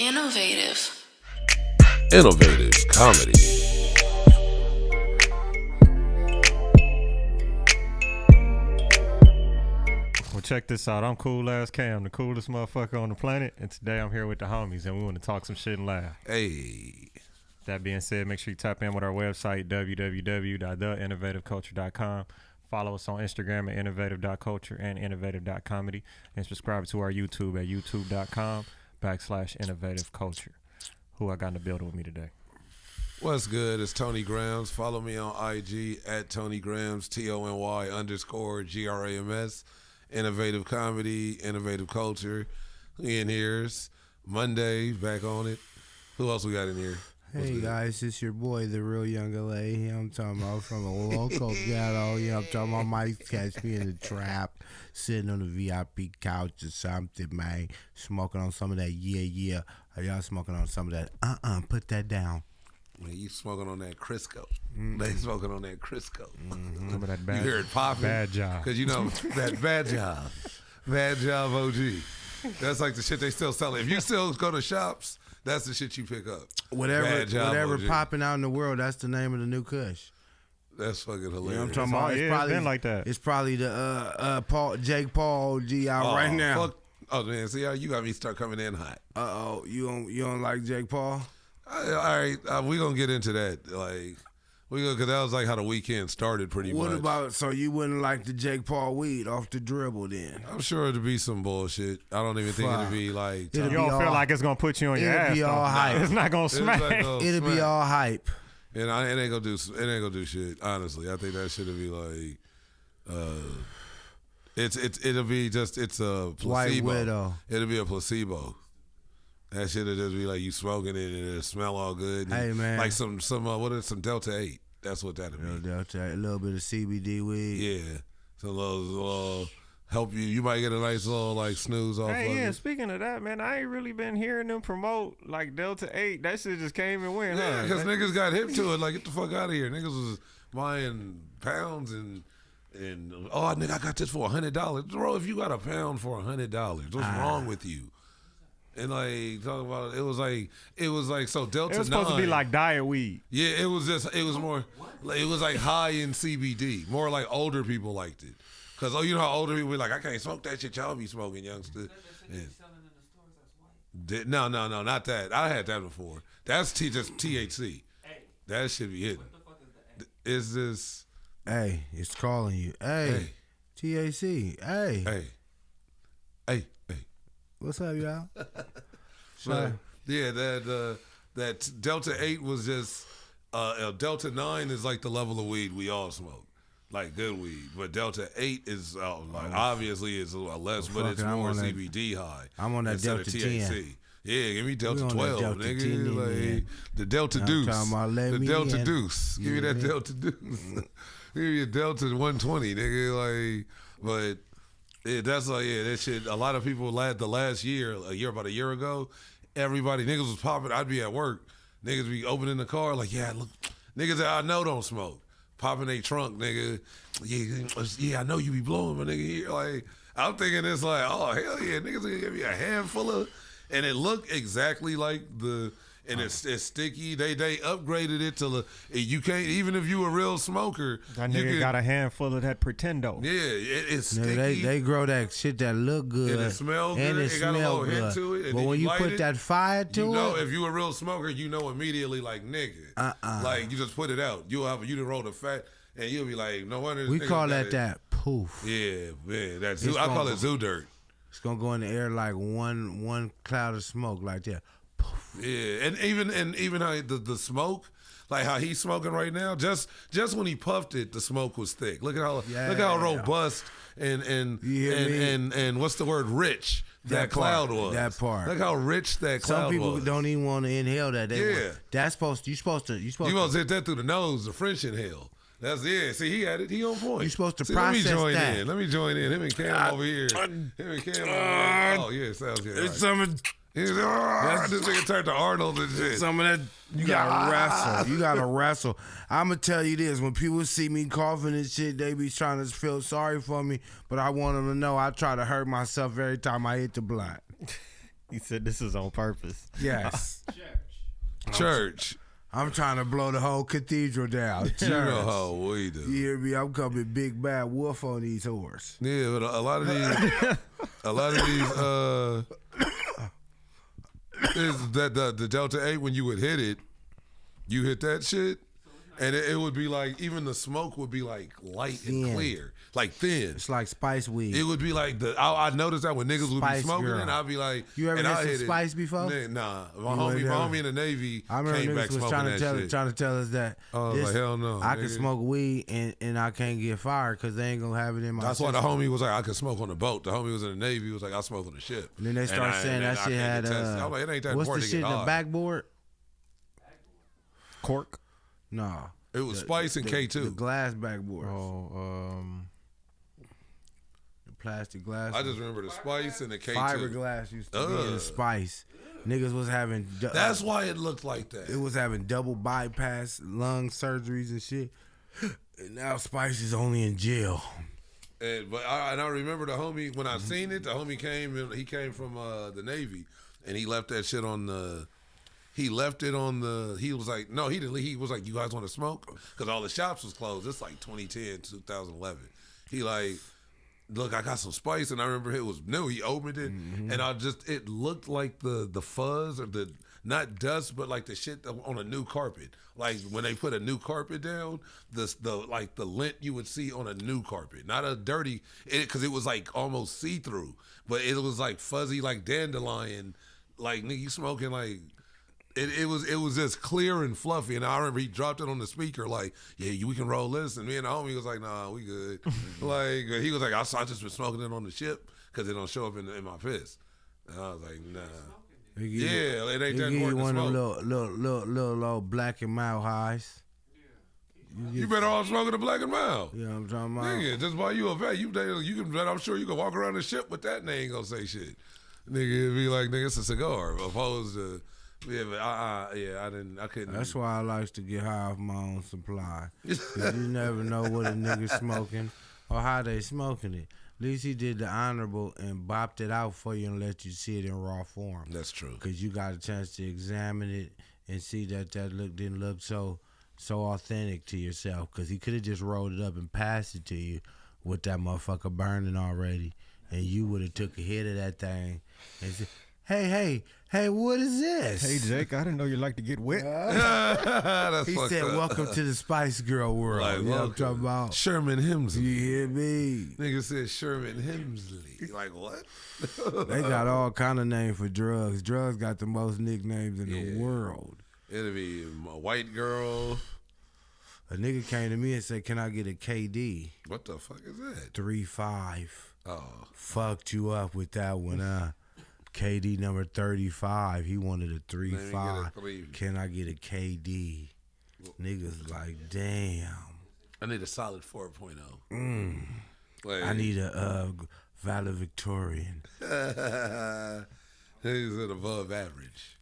Innovative. Innovative comedy. Well, check this out. I'm Cool Ass Cam, the coolest motherfucker on the planet, and today I'm here with the homies, and we want to talk some shit and laugh. Hey. That being said, make sure you tap in with our website, www.theinnovativeculture.com. Follow us on Instagram at innovative.culture and innovative.comedy, and subscribe to our YouTube at youtube.com/innovativeculture. Who I got in the building with me today? What's good? It's Tony Grams. Follow me on IG at Tony Grams, TONY_GRAMS. Innovative comedy, innovative culture. We in here's Monday, back on it. Who else we got in here? Hey guys, it's your boy, the real young LA. I'm talking about from a local ghetto. I'm talking about might catch me in the trap, sitting on the VIP couch or something, man. Smoking on some of that, yeah. Are y'all smoking on some of that? Put that down. Man, you smoking on that Crisco. They smoking on that Crisco. Some of that bad, You heard popping? bad job. Because you know, that bad job. Bad job OG. That's like the shit they still sell. If you still go to shops, that's the shit you pick up. Whatever OG. popping out in the world, that's the name of the new Kush. That's fucking hilarious. You know what I'm talking about? It's been like that. It's probably the Jake Paul OG out right now. Fuck. Oh man, see how you got me start coming in hot. You don't like Jake Paul? All right, we gonna get into that. Like, because that was like how the weekend started, pretty much. What about, so you wouldn't like the Jake Paul weed off the dribble then? I'm sure it'd be some bullshit. I don't even think it'd be like. You don't feel like it's going to put you on your ass. It'll be all hype. It's not going to smack. It'll be all hype. And it ain't gonna do shit. Honestly, I think that shit'll be like, it'll be just it's a placebo. White Widow. It'll be a placebo. That shit'll just be like you smoking it and it'll smell all good. Hey man, like some Delta 8. That's what that'll be. Delta 8, a little bit of CBD weed. Yeah, some little help you. You might get a nice little like snooze off. Hey, of yeah. it. Speaking of that, man, I ain't really been hearing them promote like Delta 8. That shit just came and went, Yeah, huh? because niggas got hip to it. Like, get the fuck out of here. Niggas was buying pounds and oh, nigga, I got this for $100. Bro, if you got a pound for $100, what's wrong with you? And like talking about it was like so Delta 9. It was supposed to be like diet weed. Yeah, it was more. It was like high in CBD. More like older people liked it. Cause you know how older people be like, I can't smoke that shit y'all be smoking, youngster. Yeah. No, not that. I had that before. That's just THC. That should be hidden. Is this? Hey, it's calling you. Hey. TAC. Hey. What's up, y'all? But, yeah, that Delta 8 was just Delta 9 is like the level of weed we all smoke, like good weed. But Delta 8 is obviously is a lot less, but it's more CBD high. I'm on that Delta 10. Yeah, give me Delta 12, Delta nigga. 10 like the Delta Deuce. The Delta Deuce. Give me that Delta Deuce. Give me a Delta 120, nigga. Like, but. Yeah, that's like that shit. A lot of people about a year ago, everybody niggas was popping. I'd be at work, niggas be opening the car like, yeah, look, niggas that I know don't smoke, popping their trunk, nigga. Yeah, I know you be blowing, but nigga, here like I'm thinking it's like, oh hell yeah, niggas gonna give me a handful of, and it looked exactly like the. And it's sticky. They upgraded it to you can't, even if you a real smoker. That nigga got a handful of that Pretendo. Yeah, it's sticky. They grow that shit that look good. And it smell good. And it got a little good. hit to it. And but when you put that fire to it. You know, if you a real smoker, you know immediately like, nigga. Like, you just put it out. You done roll the fat, and you'll be like, no wonder this we nigga call got that poof. Yeah, man. I call it zoo dirt. It's going to go in the air like one cloud of smoke like that. Yeah, and even how the smoke, like how he's smoking right now, just when he puffed it, the smoke was thick. Look at how robust and what's the word, rich that cloud was. That part. Look how rich that cloud was. Some people don't even want to inhale that. That's you supposed to hit that through the nose, the French inhale. That's it. See, he had it. He on point. You're supposed to process that. Let me join in. Him and Cam over here. Oh yeah, sounds good. It's some. This nigga turned to Arnold and shit. Some of that you gotta wrestle. You gotta wrestle. I'ma tell you this: when people see me coughing and shit, they be trying to feel sorry for me. But I want them to know I try to hurt myself every time I hit the blunt. He said this is on purpose. Yes. Church. I'm trying to blow the whole cathedral down. You know how we do. You hear me? I'm coming big bad wolf on these horses. Yeah, but a lot of these, is that the Delta 8 when you would hit it, you hit that shit, and it would be like even the smoke would be like light and clear, like thin. It's like spice weed. It would be like I noticed that when niggas would be Spice smoking girl. it, I'd be like, You ever and had I some hit spice before? Nah, my homie in the Navy I remember came back niggas was smoking trying to tell us that I was like, hell no, I can nigga. smoke weed and I can't get fired because they ain't gonna have it in my That's why system. the homie was like, I could smoke on the boat. The homie was in the Navy. He was like, I smoke on the ship. And then they start saying that shit had I'm like, it ain't that what's the important to shit get in the high. backboard? Cork. No. It was Spice and K2. The glass backboard. Oh, The plastic glass. I just remember the Spice and the K2. Fiberglass used to be in the Spice. Niggas was having. That's why it looked like that. It was having double bypass lung surgeries and shit. And now Spice is only in jail. But I remember the homie, when I seen it, the homie he came from the Navy, and he left that shit on the. He left it on the. He was like, no, he didn't leave. He was like, you guys want to smoke? Because all the shops was closed. It's like 2010, 2011. He like, look, I got some Spice, and I remember it was new. He opened it, and it looked like the fuzz or the not dust, but like the shit on a new carpet. Like when they put a new carpet down, the lint you would see on a new carpet, not a dirty. Because it was like almost see through, but it was like fuzzy, like dandelion. Like nigga, you smoking like. It was just clear and fluffy, and I remember he dropped it on the speaker like, "Yeah, we can roll this." And me and the homie was like, "Nah, we good." Like he was like, "I just been smoking it on the ship because it don't show up in my fist." And I was like, "Nah, yeah, it ain't that important to one smoke." of them little black and mild highs. You better off smoking a Black and Mild. You know what I'm talking about? Nigga, just buy you a vat. You can. I'm sure you can walk around the ship with that, and they ain't gonna say shit. Nigga, it'd be like, nigga, it's a cigar, opposed to. Yeah, but I couldn't. That's why I likes to get high off my own supply. 'Cause you never know what a nigga smoking or how they smoking it. At least he did the honorable and bopped it out for you and let you see it in raw form. That's true. Because you got a chance to examine it and see that didn't look so authentic to yourself. Because he could have just rolled it up and passed it to you with that motherfucker burning already, and you would have took a hit of that thing and said, Hey, what is this? hey Jake, I didn't know you like to get wet. That's He said, up. "Welcome to the Spice Girl world." Like, you know what I'm talking about? Sherman Hemsley. You hear me? Nigga said Sherman Hemsley. Like what? They got all kind of names for drugs. Drugs got the most nicknames in the world. It'll be a white girl. A nigga came to me and said, "Can I get a KD?" What the fuck is that? 3-5. Oh, Fucked you up with that one, KD number 35. He wanted a Let 3-5. me get a 3. Can I get a KD? Niggas like, damn. I need a solid 4.0. Like, I need a valedictorian. He's at above average.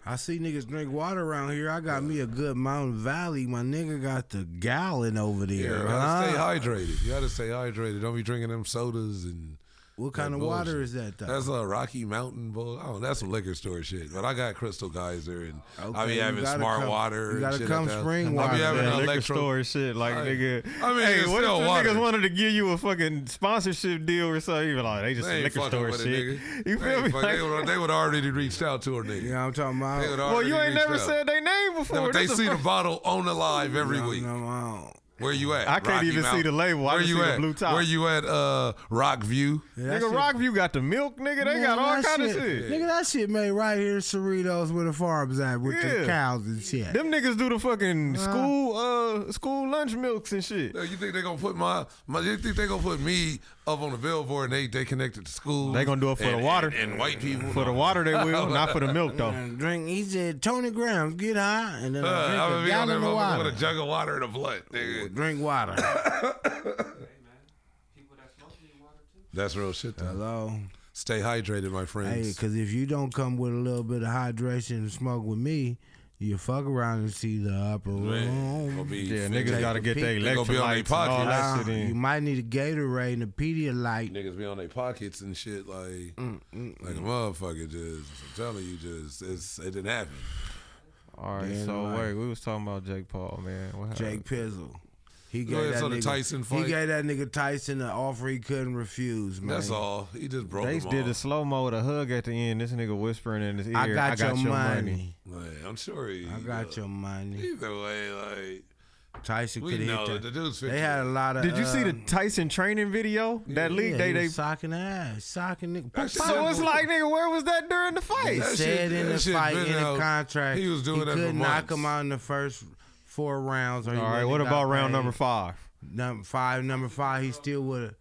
I see niggas drink water around here. I got me a good Mountain Valley. My nigga got the gallon over there. Yeah, you gotta stay hydrated. You gotta stay hydrated. Don't be drinking them sodas and. What kind of water is that, though? That's a Rocky Mountain bowl. Oh, that's some liquor store shit. But I got Crystal Geyser and I be Okay, having you gotta smart come- water. you gotta and shit come like that. spring I water. be having Yeah, an liquor electro. store shit. Like, nigga. I mean, hey, it's what if still the water. niggas wanted to give you a fucking sponsorship deal or something? You be like, they just They a ain't liquor fucking store with it, shit. nigga. You feel me? Like, They would already reached out to her, nigga. You know what I'm talking about? They would well, you already ain't reached never out. said their name No, before. but they This see the the bottle on the live every week. No. Where you at? I can't Rocky even see Mountain. the label. I Where just you see the at? blue top. Where you at? Rockview. Yeah, Nigga, Rockview got the milk, nigga. They got all kind of shit. Nigga, that shit made right here in Cerritos where the farms at with the Yeah. cows and shit. Them niggas do the fucking school lunch milks and shit. You think they gonna put you think they gonna put me up on the billboard and they connected to school? They gonna do it for the water. and white people. For the water they will, not for the milk though. And drink, he said, Tony Grams, get high, and then I'm drink gonna a be on gallon there of water. with a jug of water and a blunt, nigga. Drink water. That's real shit, though. Hello? Stay hydrated, my Hey, friends. because if you don't come with a little bit of hydration and smoke with me, You fuck around and see the upper room. Niggas gotta get their electrolytes and all that shit in. You might need a Gatorade and a Pedialyte. Niggas be on their pockets and shit like a motherfucker. Just I'm telling you, it didn't happen. All right, wait, we was talking about Jake Paul, man. What happened? Jake Pizzle. He gave that nigga Tyson fight. He gave that nigga Tyson an offer he couldn't refuse, man. That's all. He just broke They him did off. a slow mo with a hug at the end. This nigga whispering in his ear, I got your money. Man, I'm sure he. I got your money. Either way, like Tyson could we hit know that. the dude's 50. They had a lot of. Did you see the Tyson training video that leaked? They They socking ass, socking nigga. That shit- so it's like, nigga, where was that during the fight? They That said shit- in that the shit fight, been in the out. contract, He was doing that for couldn't knock months. him out in the first 4 rounds. Or All right, what about round number 5? Number five, he still wouldn't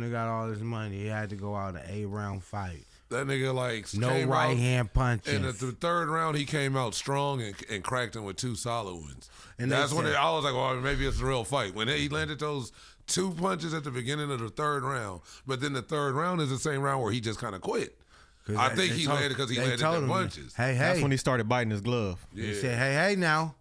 have got all his money. He had to go out an 8-round fight. That nigga like No came right out, hand punches. and at the third round, he came out strong and cracked him with 2 solid ones. And that's when said- I was like, well, maybe it's a real fight. When he landed those 2 punches at the beginning of the third round, but then the third round is the same round where he just kind of quit. I think he landed because he landed the punches. Hey, That's when he started biting his glove. He said, hey, now.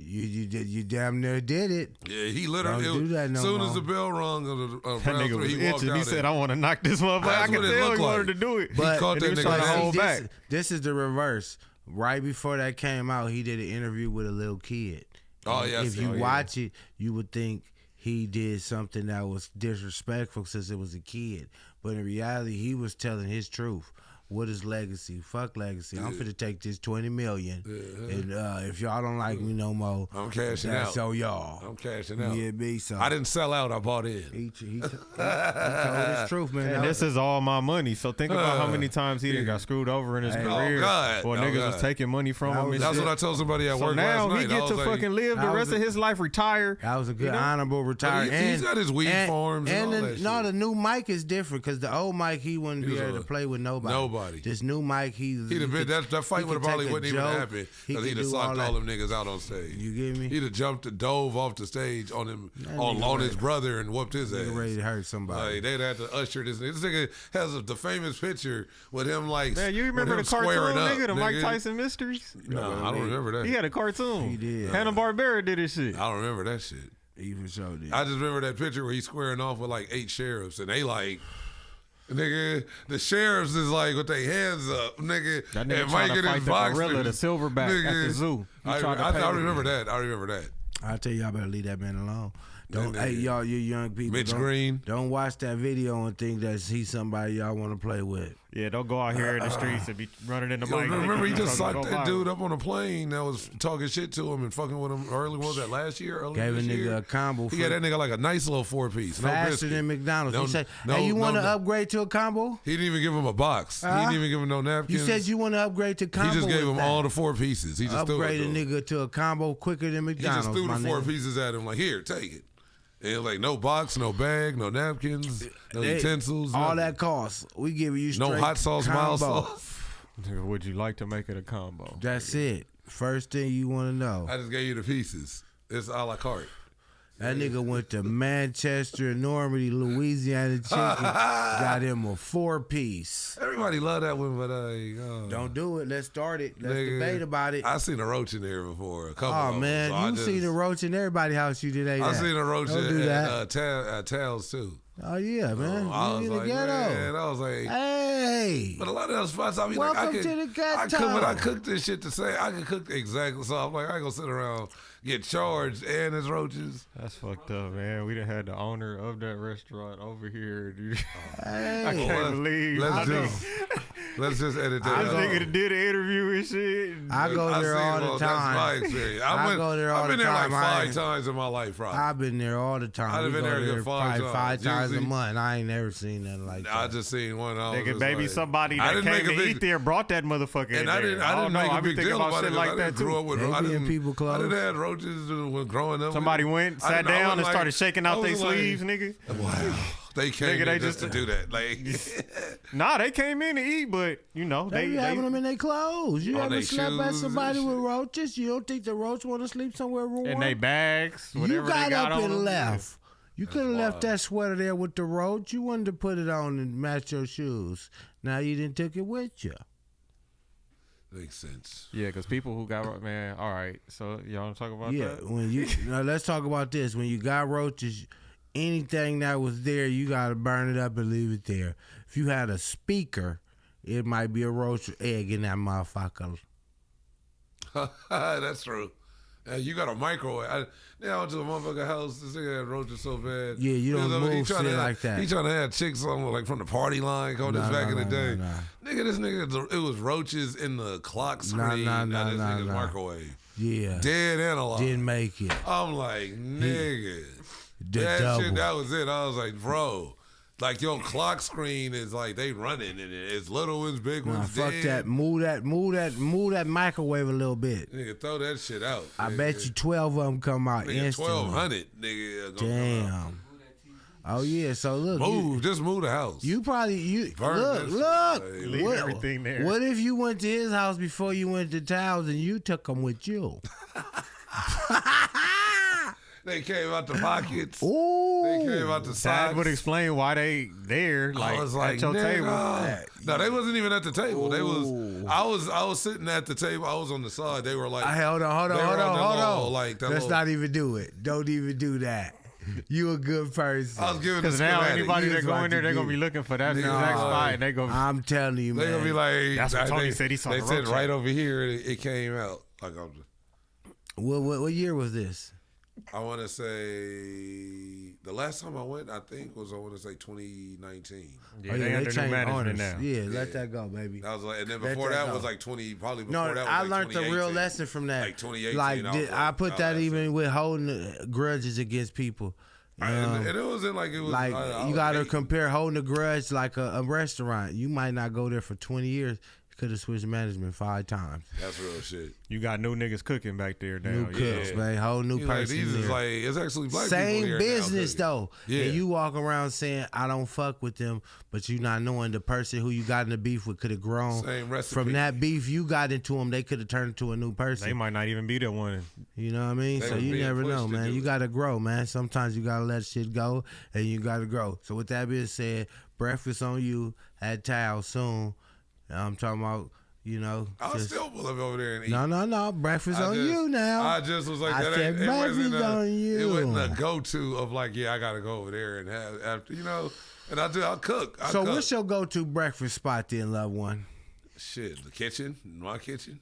You damn near did it. Yeah, he literally. Don't do that no as soon more. as the bell rung of That round nigga 3, was he walked itching. out. He said, I want to knock this motherfucker. I That's can what it tell looked he wanted like. to do it. He caught And that he was nigga trying to ass. hold back. This is the reverse. Right before that came out, he did an interview with a little kid. Oh, yeah, I If see. you Oh, yeah. watch it, you would think he did something that was disrespectful since it was a kid. But in reality, he was telling his truth. What is legacy? Fuck legacy. I'm finna take this $20 million, and if y'all don't like me no more, I'm cashing that's out. So y'all, I'm cashing out. Yeah, me. So I didn't sell out. I bought in. he told his truth, man. And this is all my money. So think about how many times he done got screwed over in his career. God. Or Oh, niggas God. was taking money from him. and That's shit. what I told somebody at So work now last night. he get to fucking live the that rest was of his life, retire. That was a good, You know? honorable retirement. he's got his weed farms and all that shit. No, the new Mike is different because the old Mike, he wouldn't be was able a- to play with nobody. Nobody. This new Mike, He'd have been that fight would have probably wouldn't even happen because he'd have socked all them niggas out on stage. You get me? He'd have dove off the stage on him on his brother and whooped his ass. Nigga ready to hurt somebody. Like, they'd have to usher this nigga. This nigga has the famous picture with him like. Man, you with remember him the cartoon, squaring up, nigga? The Mike Tyson Mysteries? No, I don't remember that. He had a cartoon. He did. Hanna-Barbera did his shit. I don't remember that shit. He for sure did. I just remember that picture where he's squaring off with like 8 sheriffs and they like. Nigga, the sheriffs is like with their hands up, nigga. That nigga and tried Mike to and fight his the boxers. gorilla, the silverback at the zoo. He I tried to pay him. remember that. I remember that. I tell y'all better leave that man alone. Don't, That hey nigga. y'all, you young people. Mitch don't, Green. Don't watch that video and think that he's somebody y'all want to play with. Yeah, don't go out here in the streets and be running into Yo, Mike. remember he just Trying to socked go that viral. dude up on a plane that was talking shit to him and fucking with him early. What was that last year? Early Gave a this nigga year? a combo. He got that nigga like a nice little 4-piece. faster than McDonald's. No, He said, no, "Hey, you want to no. upgrade to a combo?" He didn't even give him a box. He didn't even give him no You napkins. said you want to upgrade to combo. He just gave with him that. all the 4 pieces. He just threw it Upgrade a to him. nigga to a combo quicker than He McDonald's. just threw the my 4 nigga. pieces at him like, here, take it. And like no box, no bag, no napkins, no utensils. All nothing. that costs. We give you straight No hot sauce, mild combo. sauce. Nigga, would you like to make it a combo? That's it. First thing you want to know. I just gave you the pieces. It's a la carte. That nigga went to Manchester, Normandy, Louisiana chicken. Got him a 4-piece. Everybody love that one, but Don't do it. Let's start it. Let's nigga, debate about it. I seen a roach in there before. A couple. Oh of them, man, so I you just- seen a roach in everybody's house. You did that. I seen a roach Don't do that. at Tails too. Oh yeah, man. I You was in the like, ghetto. man, I was like, Hey. but a lot of those spots, I mean, like, Welcome I could, to the ghetto. when I cook this shit to say, I could cook exactly. So I'm like, I ain't gonna sit around get charged and it's roaches. That's fucked up, man. We done had the owner of that restaurant over here, dude. Hey. I can't believe. Let's just edit that. I out. nigga did an interview and shit. I go there seen all it, the well, time. That's my experience. I go there all I've been the there time. like I 5 ain't- times in my life, probably. I've been there all the time. I've We been go there there five probably 5 times. times a Usually- month. I ain't never seen nothing like that. I just seen one. I was Nigga, just maybe like, somebody I that didn't came make a to big- eat there brought that motherfucker in And there. I didn't know. make I a be big thinking deal about about shit it. like I that didn't grow too. up with. They I be in didn't. people I clothes. didn't have roaches growing up. Somebody went, sat down, and started shaking out their sleeves, nigga. Wow. They came Nigga, they in just just- to do that. Like, Nah, they came in to eat, but you know They be having them in their clothes. You On ever they slept at shoes somebody and with shit. roaches? You don't think the roach want to sleep somewhere warm? in their bags, You whatever got they got up on and them. left. You could have left that sweater there with the roach. You wanted to put it on and match your shoes. Now you didn't took it with you. Makes sense. Yeah, because people who got man. All right, so y'all want to talk about that? When you now let's talk about this. When you got roaches, anything that was there, you gotta burn it up and leave it there. If you had a speaker, it might be a roach egg in that motherfucker. That's true. You got a microwave. I went to the motherfucker house. This nigga had roaches so bad. Yeah, you don't move shit like that. He trying to have chicks on like from the party line. Back in the day. Nigga, this nigga, it was roaches in the clock screen. This nigga's microwave. Yeah. Dead analog. Didn't make it. I'm like, nigga. That double. shit, that was it. I was like, bro. Like your clock screen is like they running and it's little ones, big ones. Fuck dead. that. Move that microwave a little bit. Nigga, throw that shit out. I bet you 12 of them come out nigga, instantly. 1,200, nigga. Damn. Oh yeah. So look, just move the house. You probably look. Leave everything there. What if you went to his house before you went to Towels and you took them with you? They came out the pockets. Ooh. They came out the sides. That would explain why they there, like, I was like, at your table. No, they wasn't even at the table. They was. I was sitting at the table. I was on the side. They were like, hold on. Like, let's not even do it. Don't even do that. You a good person. I was giving because now anybody that go in there, they're gonna be looking for that exact spot, and they go. I'm telling you, man. They gonna be like, that's what Tony said. He saw. They said right over here. It came out. Like, what year was this? I want to say the last time I went, I think was 2019. Yeah, they under new management now. Yeah, let that go, baby. That was like, and then before that was like 20. Probably before that was I like learned the real lesson from that. Like 2018. Like I put that even with holding grudges against people. And it wasn't like it was like you got to compare holding a grudge like a restaurant. You might not go there for 20 years. Could have switched management 5 times. That's real shit. You got new niggas cooking back there now. New cooks, man. Whole new person. Like, these is like, it's actually black same people here business now, though. Yeah. And you walk around saying I don't fuck with them, but you not knowing the person who you got in the beef with could have grown. Same recipe. From that beef you got into them, they could have turned into a new person. They might not even be the one. You know what I mean? So you never know, man. You got to grow, man. Sometimes you got to let shit go, and you got to grow. So with that being said, breakfast on you at Tao soon. I'm talking about. You know, I'll still pull up over there and eat. No. Breakfast on you now. I just was like, said breakfast on you. It wasn't a go-to of like, yeah, I got to go over there and have after, you know. And I'll cook. So what's your go-to breakfast spot then, loved one? Shit, the kitchen, my kitchen.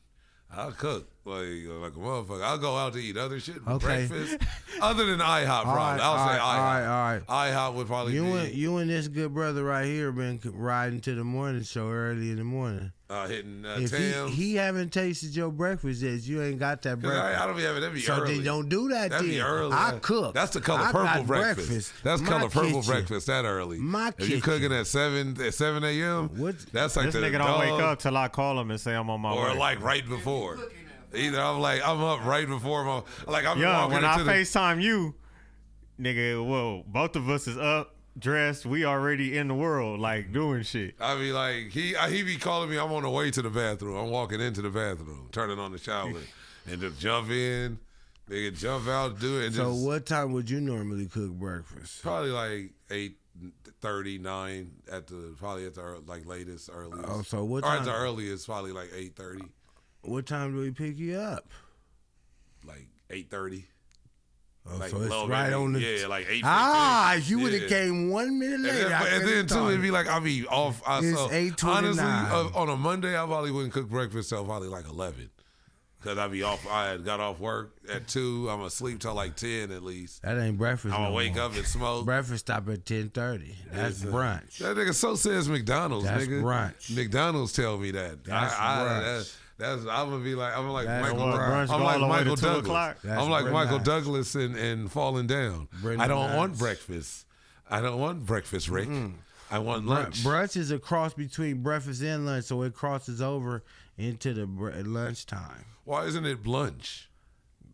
I'll cook like a motherfucker. I'll go out to eat other shit for breakfast. Other than IHOP, probably. I'll say IHOP. All right. IHOP would probably be. You and this good brother right here been riding to the morning show early in the morning. Hitting if Tams. he haven't tasted your breakfast yet, you ain't got that breakfast. I don't be having that. Be so early. Then don't do that. That'd then. be early. I cook. That's the color purple breakfast. That's color purple breakfast. That early. My kitchen. If you cooking at 7 a.m. That's like this nigga don't wake up till I call him and say I'm on my way. Or like right before. Either I'm up right before I'm walking when I into FaceTime you, nigga, well, both of us is up, dressed, we already in the world, like doing shit. I be like, he be calling me, I'm on the way to the bathroom. I'm walking into the bathroom, turning on the shower, and just jump in, nigga, jump out, do it. And so what time would you normally cook breakfast? Probably like 8:39 at the like latest, earliest. Oh, so what time? Or at the earliest, probably like 8:30. What time do we pick you up? Like 8:30. Oh, like so it's right on the... Yeah, like 8:50. If you would have came 1 minute later. And then too, it'd be like, I'll be off. It's 8:29. Honestly, on a Monday, I probably wouldn't cook breakfast till probably like 11. Because I'd be off. I had got off work at 2. I'm going to sleep till like 10 at least. That ain't breakfast. I'm going to wake up and smoke. Breakfast stop at 10:30. That's brunch. That nigga so says McDonald's, That's nigga. Brunch. McDonald's tell me that. That's brunch. I'm gonna be like, I'm like That's Michael. brunch. I'm like Michael Douglas. I'm like very Michael nice. Douglas and Falling Down. Very I don't nice. want breakfast. I don't want breakfast, Rick. I want lunch. Brunch is a cross between breakfast and lunch, so it crosses over into the lunchtime. Why isn't it blunch?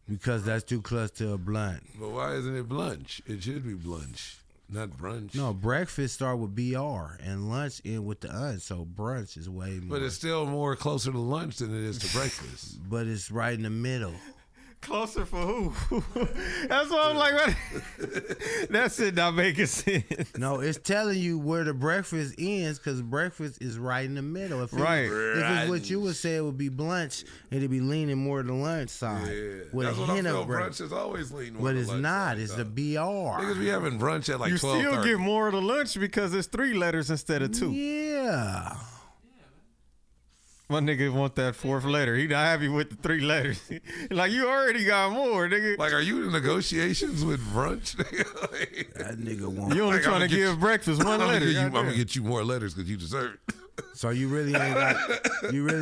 Because that's too close to a blunt. But why isn't it blunch? It should be blunch, not brunch. No, breakfast start with BR and lunch end with the un, so brunch is way more. But it's still more closer to lunch than it is to breakfast. But it's right in the middle. Closer for who? That's what I'm like. What? That's it. Not making sense. No, it's telling you where the breakfast ends because breakfast is right in the middle. If Right. If it's what you would say, it would be brunch. It'd be leaning more to the lunch side. Yeah, With that's a what I hint feel. of Brunch is always leaning. But more to it's lunch not. side, It's though. the BR. Niggas be having brunch at like You 12:30. still get more of the lunch because it's 3 letters instead of 2. Yeah. My nigga want that 4th letter. He not happy with the 3 letters. Like, you already got more, nigga. Like, are you in negotiations with brunch? That nigga want. You only Like, trying to I'ma get give breakfast 1 letter. I'm goddamn. gonna get you more letters because you deserve it. So you really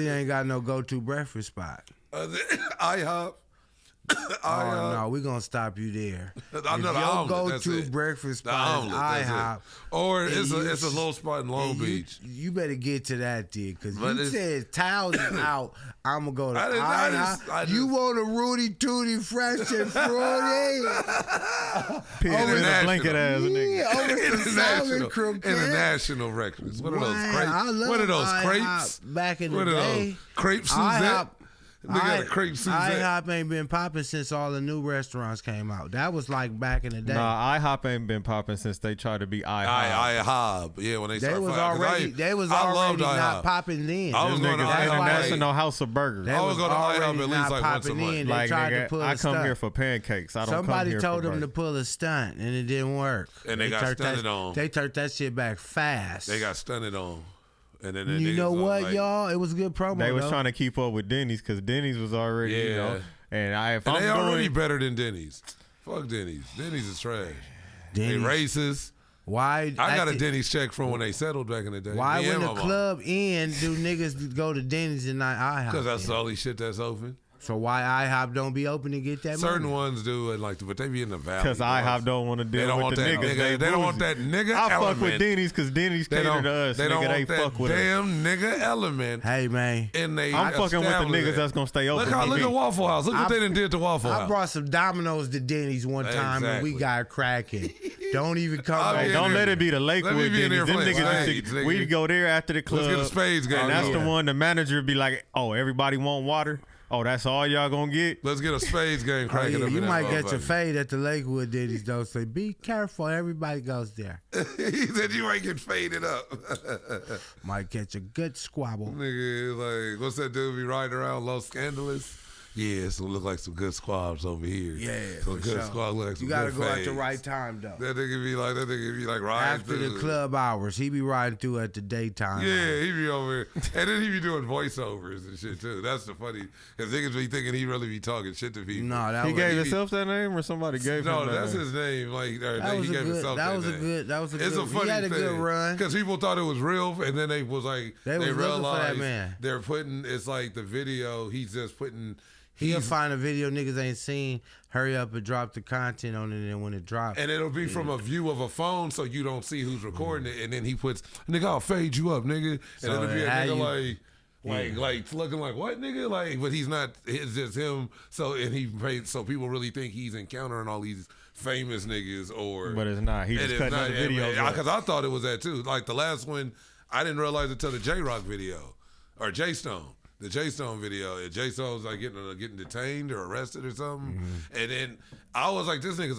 ain't got no go-to breakfast spot. IHOP. Oh no, we gonna stop you there. I know the Your omelet, that's go-to it. breakfast The spot is omelet, that's it. IHOP. Or And it's you- a little spot in Long and you- Beach. You better get to that, dude, because But you it's- said towels is out. I'm gonna go to I IHOP. You just- want a Rudy Tooty Fresh and Fruity? Pissed in a blanket ass nigga. Yeah, over some salmon croquette. International breakfast. What are those Wow, crepes? I love What are those IHOP crepes? back in the What are day. those? Crepe Suzette? They got a crepe Suzette. IHOP ain't been popping since all the new restaurants came out. That was like back in the day. Nah, IHOP ain't been popping since they tried to be IHOP. IHOP. Yeah, when they They started was fighting, 'cause already they was I already loved not IHOP. popping then. I was Them going to niggas IHOP. International House of Burgers. They I was was going to IHOP already at least not like once a popping month. in. They Like, tried to nigga, pull I a come stunt. here for pancakes. I don't come Somebody here told for them to burgers. pull a stunt and it didn't work. And they got turned stunted that, on. They turned that shit back fast. They got stunted on. And then You know what, y'all? It was a good promo. They was though. trying to keep up with Denny's because Denny's was already, you know. Yeah. And if And they I'm already doing, better than Denny's. Fuck Denny's. Denny's is trash. They Denny's. racist. Why? I got a at the- Denny's check from when they settled back in the day. Why Me when and the my mom. club end do niggas go to Denny's and not IHOP? Because that's then? the only shit that's open. So why IHOP don't be open to get that Certain money? ones do, and like, but they be in the valley. because IHOP don't want to They deal don't with want the that niggas. nigga. They don't want that nigga I fuck with element. Denny's because Denny's They cater don't. to us. They don't Nigga, they want that fuck with us. damn nigga element. Hey man, And they I'm fucking with the establish niggas that. that's gonna stay open. Look at Waffle House. Look what they done did to Waffle I House. brought some Domino's to Denny's one time and we Exactly. got cracking. Don't even come I'll back. be in Don't there. let it be the Lakewood Let me be in Denny's. there Them playing niggas spades, used to, nigga. we'd go there after the club. Let's get a spades game. And that's the yeah. one the manager would be like, oh, everybody want water? Oh, that's all y'all gonna get? Let's get a spades game Oh, cracking yeah, up. you in that might get your motherfucker. fade at the Lakewood Denny's though. So be careful. Everybody goes there. He said you might get faded up. Might catch a good squabble. Nigga, like, what's that dude be riding around Los Scandalous? Yeah, it's gonna look like some good squabs over here. Yeah, some for good sure. squabs look like some You gotta good go at the fades. right time though. That nigga be like riding After the through. club hours, he be riding through at the daytime. Yeah, he be over here. And then he be doing voiceovers and shit too. That's the funny, because niggas be thinking he really be talking shit to people. No, that He was, gave be- himself that name or somebody gave No, him that that's name? his name. Like, or that was he a gave good. himself That was a name. good. That was a It's good. a funny He had a thing, good run. because people thought it was real, and then they was like, They was looking for that realized man. they're putting. It's like the video. He's just putting. He'll find a video niggas ain't seen. Hurry up and drop the content on it, and when it drops, And it'll be from a view of a phone, so you don't see who's recording it. And then he puts, "Nigga, I'll fade you up, nigga." And So it'll be a how nigga you- like looking like what, nigga? Like, but he's not. It's just him. So and he paid. So people really think he's encountering all these famous niggas, or But it's not. He it just is cutting not. other videos up. Because I thought it was that too. Like the last one, I didn't realize it until the J Rock video or J Stone. The J Stone video, and J Stone was like getting detained or arrested or something, and then I was like, "This nigga's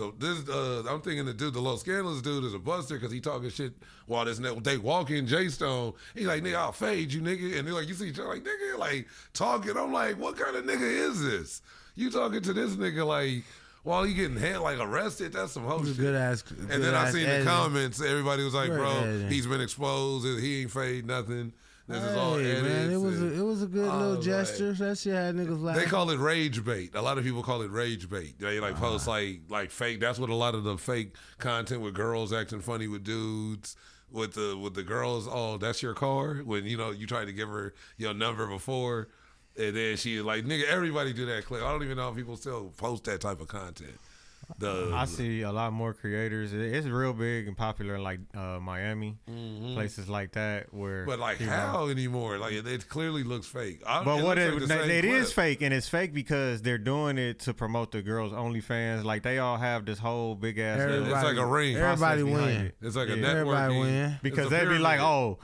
I'm thinking the Los Scandalous dude is a buster because he talking shit while they walk in J Stone. He's like, "Nigga, I'll fade you, nigga," and they're like, "You see each other like nigga, like talking." I'm like, "What kind of nigga is this? You talking to this nigga like?" While he getting like arrested, that's some whole shit. good ass. And then I seen the comments. Everybody was like, Great "Bro, editing. he's been exposed. He ain't fade nothing. This is all Hey, edits." man, it and- was a good I little was gesture. like- That shit had niggas laughing. They call it rage bait. A lot of people call it rage bait. They like post like fake. That's what a lot of the fake content with girls acting funny with dudes. With the girls, oh, that's your car. When you tried to give her your number before, and then she like, nigga, everybody do that clip. I don't even know if people still post that type of content. I see a lot more creators. It's real big and popular in like Miami, places like that where. But like, you know. how anymore? Like, it clearly looks fake. But what it looks like the same it is clip. fake, and it's fake because they're doing it to promote the girls' OnlyFans. Like they all have this whole big ass. It's like a ring. Everybody process behind win. it. It's like a Yeah. Everybody networking. win. Because It's a they'd be like, pyramid. oh,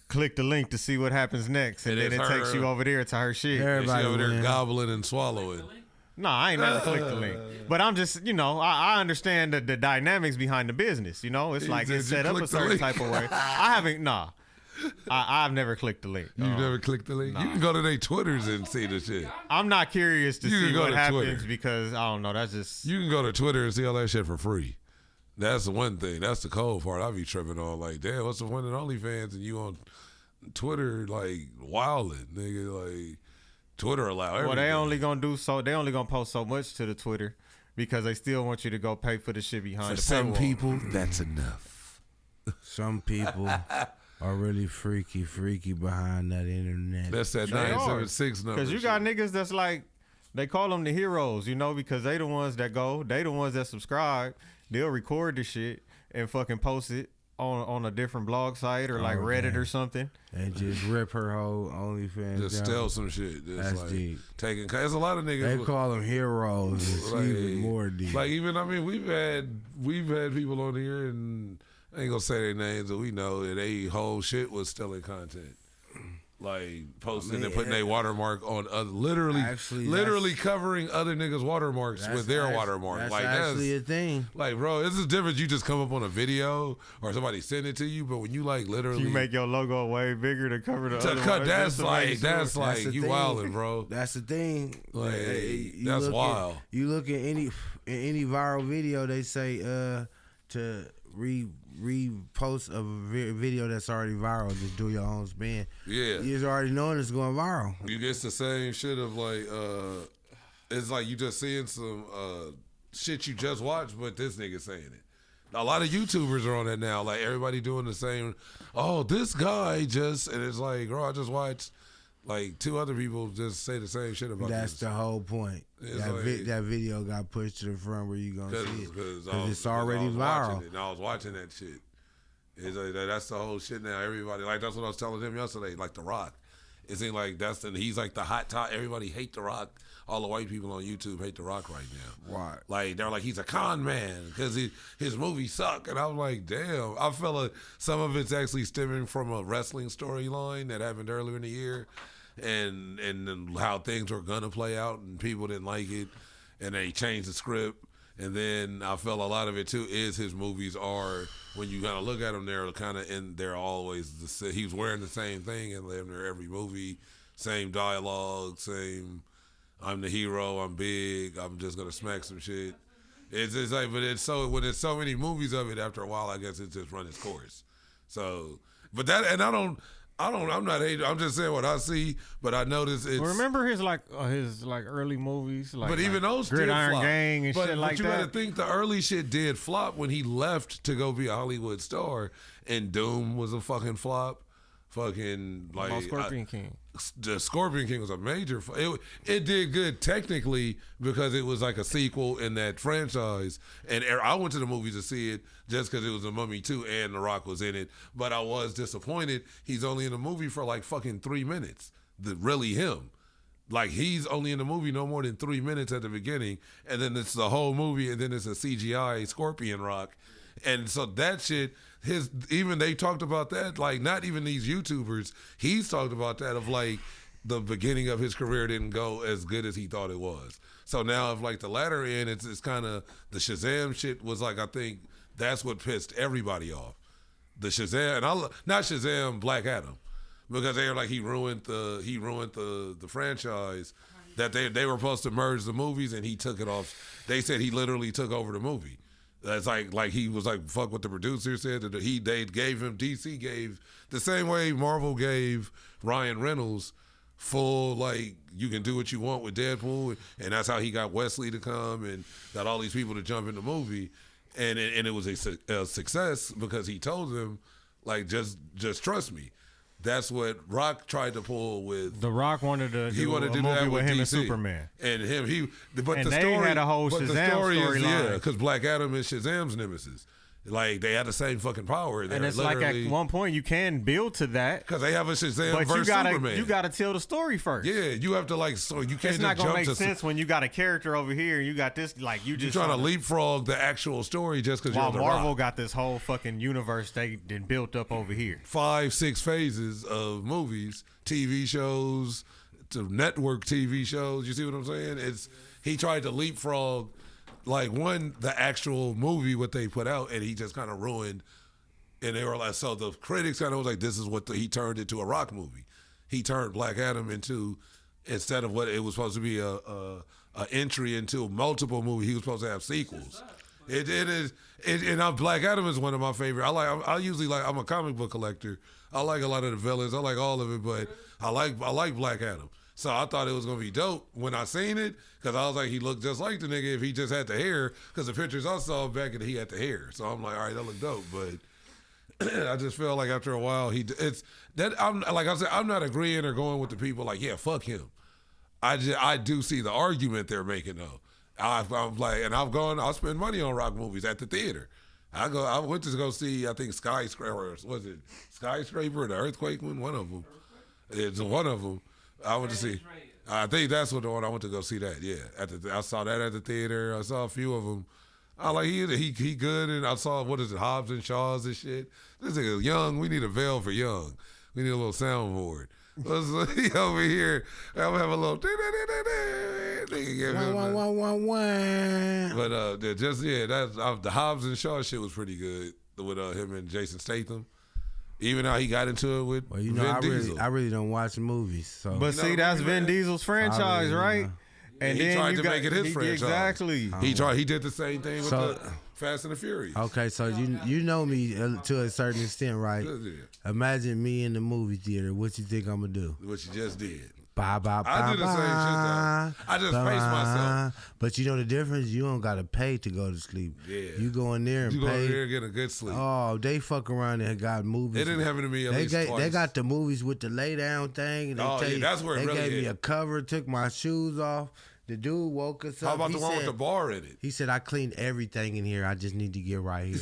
click the link to see what happens next, and And then it it's takes her- you over there to her shit. Her- And she Everybody over there win. gobbling and swallowing. No, I ain't never clicked the link. But I'm just, I understand the dynamics behind the business. It's like it's set up a certain type of way. I haven't, I've never clicked the link. You've never clicked the link? Nah. You can go to their Twitters and see the shit. I'm not curious to see what happens because, I don't know, that's just... You can go to Twitter and see all that shit for free. That's the one thing. That's the cold part. I be tripping on like, damn, what's the one in OnlyFans and you on Twitter like wilding, nigga, like... Twitter allow everything. Well, they only gonna post so much to the Twitter because they still want you to go pay for the shit behind the paywall. Some people, that's enough. Some people are really freaky behind that internet. That's that 976 number. Because you got niggas that's like, they call them the heroes, because they the ones that go, they the ones that subscribe. They'll record the shit and fucking post it on a different blog site or like Reddit or something, and just rip her whole OnlyFans. Just down. steal some shit. Just that's like deep. There's a lot of niggas. They call them heroes. It's like, even more deep. Like even we've had people on here, and I ain't gonna say their names, but we know that they whole shit was stealing content. Like posting and putting their watermark on literally covering other niggas' watermarks with their watermark. That's like actually a thing. Like, bro, this is different. You just come up on a video or somebody send it to you, but when you like literally, you make your logo way bigger to cover the other cut. One. That's like you wilding, bro. That's the thing. Like that's wild. You look at any viral video, they say to repost a video that's already viral, just do your own spin. Yeah, you're already knowing it's going viral. You get the same shit of like it's like you just seeing some shit you just watched, but this nigga saying it. A lot of YouTubers are on that now. Like everybody doing the same. Oh, this guy just, and it's like, bro, I just watched like two other people just say the same shit about That's the whole point. That video got pushed to the front where you gonna see it. Because it's already viral. And I was watching that shit. It's like, that's the whole shit now. Everybody, like, that's what I was telling him yesterday. Like The Rock, it seems like he's like the hot top. Everybody hate The Rock. All the white people on YouTube hate The Rock right now. Right. Like they're like, he's a con man because his movies suck. And I was like, damn. I feel like some of it's actually stemming from a wrestling storyline that happened earlier in the year. And how things were gonna play out, and people didn't like it, and they changed the script. And then I felt a lot of it too is his movies are, when you kind of look at them, they're always he's wearing the same thing in every movie, same dialogue, same. I'm the hero. I'm big. I'm just gonna smack some shit. It's like, but when there's so many movies of it, after a while, I guess it just run its course. So, but that, and I'm not hating. I'm just saying what I see, but I notice it's. Remember his early movies, but even those Gridiron Gang and shit like that. But you gotta think the early shit did flop when he left to go be a Hollywood star, and Doom was a fucking flop. Fucking like Scorpion King. The Scorpion King was a major. It did good technically because it was like a sequel in that franchise, and I went to the movies to see it just because it was a Mummy 2 and The Rock was in it. But I was disappointed. He's only in the movie for like fucking 3 minutes. Really him. Like he's only in the movie no more than 3 minutes at the beginning, and then it's the whole movie, and then it's a CGI Scorpion Rock, and so that shit. Even they talked about that, like not even these YouTubers, he's talked about that of like the beginning of his career didn't go as good as he thought it was. So now of like the latter end, it's kind of the Shazam shit was like, I think that's what pissed everybody off. The Shazam, and not Shazam, Black Adam, because they were like he ruined the franchise that they were supposed to merge the movies, and he took it off. They said he literally took over the movie. That's like he was like, fuck what the producer said. That DC gave the same way Marvel gave Ryan Reynolds full, like, you can do what you want with Deadpool, and that's how he got Wesley to come and got all these people to jump in the movie, and it was a success because he told them, like, just trust me. That's what Rock tried to pull with. The Rock wanted to do a movie with him DC. And Superman. And him, they had a whole Shazam storyline. Yeah, because Black Adam is Shazam's nemesis. Like, they had the same fucking power. And it's like at one point you can build to that. Because they have a Shazam versus Superman. You got to tell the story first. Yeah, you have to, like, so you can't it's not going to make sense when you got a character over here and you got this, like, you're trying to leapfrog the actual story just because you're the Marvel Rock. Got this whole fucking universe they done built up over here. 5-6 phases of movies, TV shows, to network TV shows. You see what I'm saying? he tried to leapfrog, like, the actual movie, what they put out, and he just kind of ruined. And they were like, so the critics kind of was like, this is what he turned into a rock movie. He turned Black Adam into, instead of what it was supposed to be a entry into multiple movies, he was supposed to have sequels. It is, and Black Adam is one of my favorite. I'm a comic book collector. I like a lot of the villains. I like all of it, but I like Black Adam. So I thought it was gonna be dope when I seen it, because I was like, he looked just like the nigga if he just had the hair. Because the pictures I saw back, and he had the hair. So I'm like, all right, that looked dope, but. I just felt like after a while I'm not agreeing or going with the people like, yeah, fuck him. I do see the argument they're making though. I'm like, and I'll spend money on rock movies at the theater. I went to go see, I think Skyscraper, was it Skyscraper or the Earthquake one? One of them. It's one of them. I went to see. I think that's what the one I went to go see that. Yeah, I saw that at the theater. I saw a few of them. I like he good, and I saw Hobbs and Shaws and shit. This nigga Young. We need a veil for Young. We need a little soundboard. He over here. I'm have a little. But the Hobbs and Shaw shit was pretty good with him and Jason Statham. Even how he got into it with Vin Diesel. I really don't watch movies. So. But see, that's Vin Diesel's franchise, right? And he tried to make it his franchise. Exactly. He did the same thing with the Fast and the Furious. Okay, so you know me to a certain extent, right? Imagine me in the movie theater. What you think I'm gonna do? What you just did. I do the same shit though. I just pace myself. But you know the difference? You don't gotta pay to go to sleep. Yeah. You go in there and go pay. in there and get a good sleep. Oh, they fuck around and got movies. It didn't happen to me at least twice. They got the movies with the lay down thing. And that's where it really gave me a cover, took my shoes off. The dude woke us up. How about the one with the bar in it? He said, I cleaned everything in here. I just need to get right here.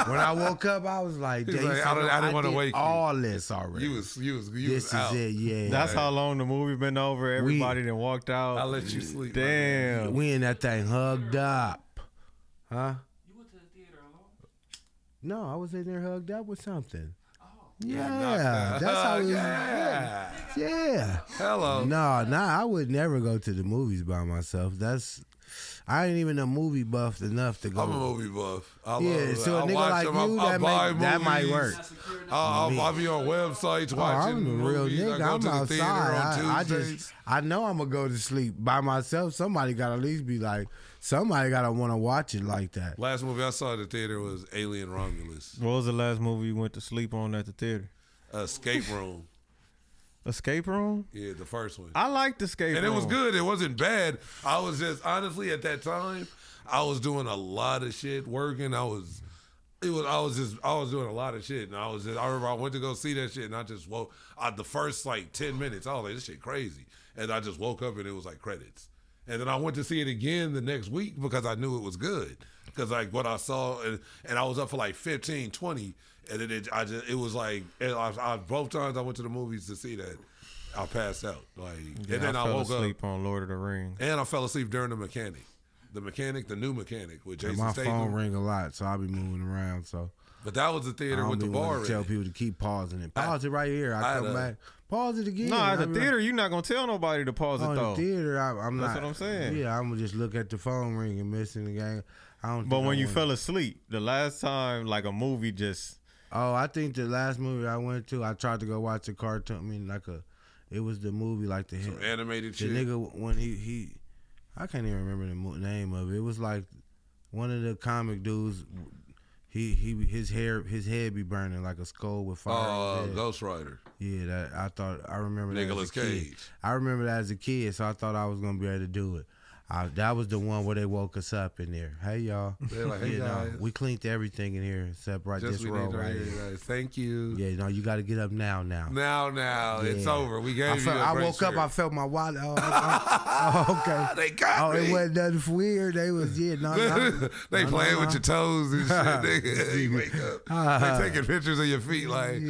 When I woke up, I was like, I didn't want to wake you. All this already. This is out. it, yeah. That's how long the movie been over. Everybody done walked out. I let you sleep. Damn. We in that thing hugged up. Huh? You went to the theater alone? No, I was in there hugged up with something. Yeah, that's how it was. Yeah. Hello. No, I would never go to the movies by myself. I ain't even a movie buff enough to go. I'm a movie buff. So a nigga like you, that might work. I'll be on websites watching I'm a real movies. nigga. I I'm go to the theater outside. I know I'm gonna go to sleep by myself. Somebody gotta at least be like, somebody gotta want to watch it like that. Last movie I saw at the theater was Alien Romulus. What was the last movie you went to sleep on at the theater? Escape Room. Escape Room? Yeah, the first one. I liked Escape Room. And it was good. It wasn't bad. I was just, honestly, at that time, I was doing a lot of shit, working. I was doing a lot of shit. And I remember I went to go see that shit, and I just woke, the first like 10 minutes, I was like, this shit crazy. And I just woke up and it was like credits. And then I went to see it again the next week because I knew it was good. Because like what I saw, and I was up for like 15, 20, and then it was like, both times I went to the movies to see that, I passed out. And then I woke up. I fell asleep on Lord of the Rings. And I fell asleep during The Mechanic. The new Mechanic with Jason Statham. My phone ring a lot, so I'll be moving around. So, but that was the theater with the bar. Tell people to keep pausing it. Pause it right here. I come back. Pause it again. No, at the theater, you're not gonna tell nobody to pause it though. In the theater, I'm not. That's what I'm saying. Yeah, I'm gonna just look at the phone ring and missing the game. But when you fell asleep, the last time like a movie just. Oh, I think the last movie I went to, I tried to go watch a cartoon. It was the movie like some animated shit. The nigga when he I can't even remember the name of it. It was like one of the comic dudes. His head be burning like a skull with fire. Ghost Rider. Yeah, I remember that. Nicolas Cage. I remember that as a kid, so I thought I was gonna be able to do it. That was the one where they woke us up in there. Hey y'all. They're like, hey guys. We cleaned everything in here except this row right here. Thank you. Yeah, no, you got to get up now. Now. Yeah. It's over. We gave you a I great woke shirt. up, I felt my wallet. Okay. They got me. It wasn't nothing weird. They was, they playing with your toes and shit. Nigga. You wake up. They taking pictures of your feet like,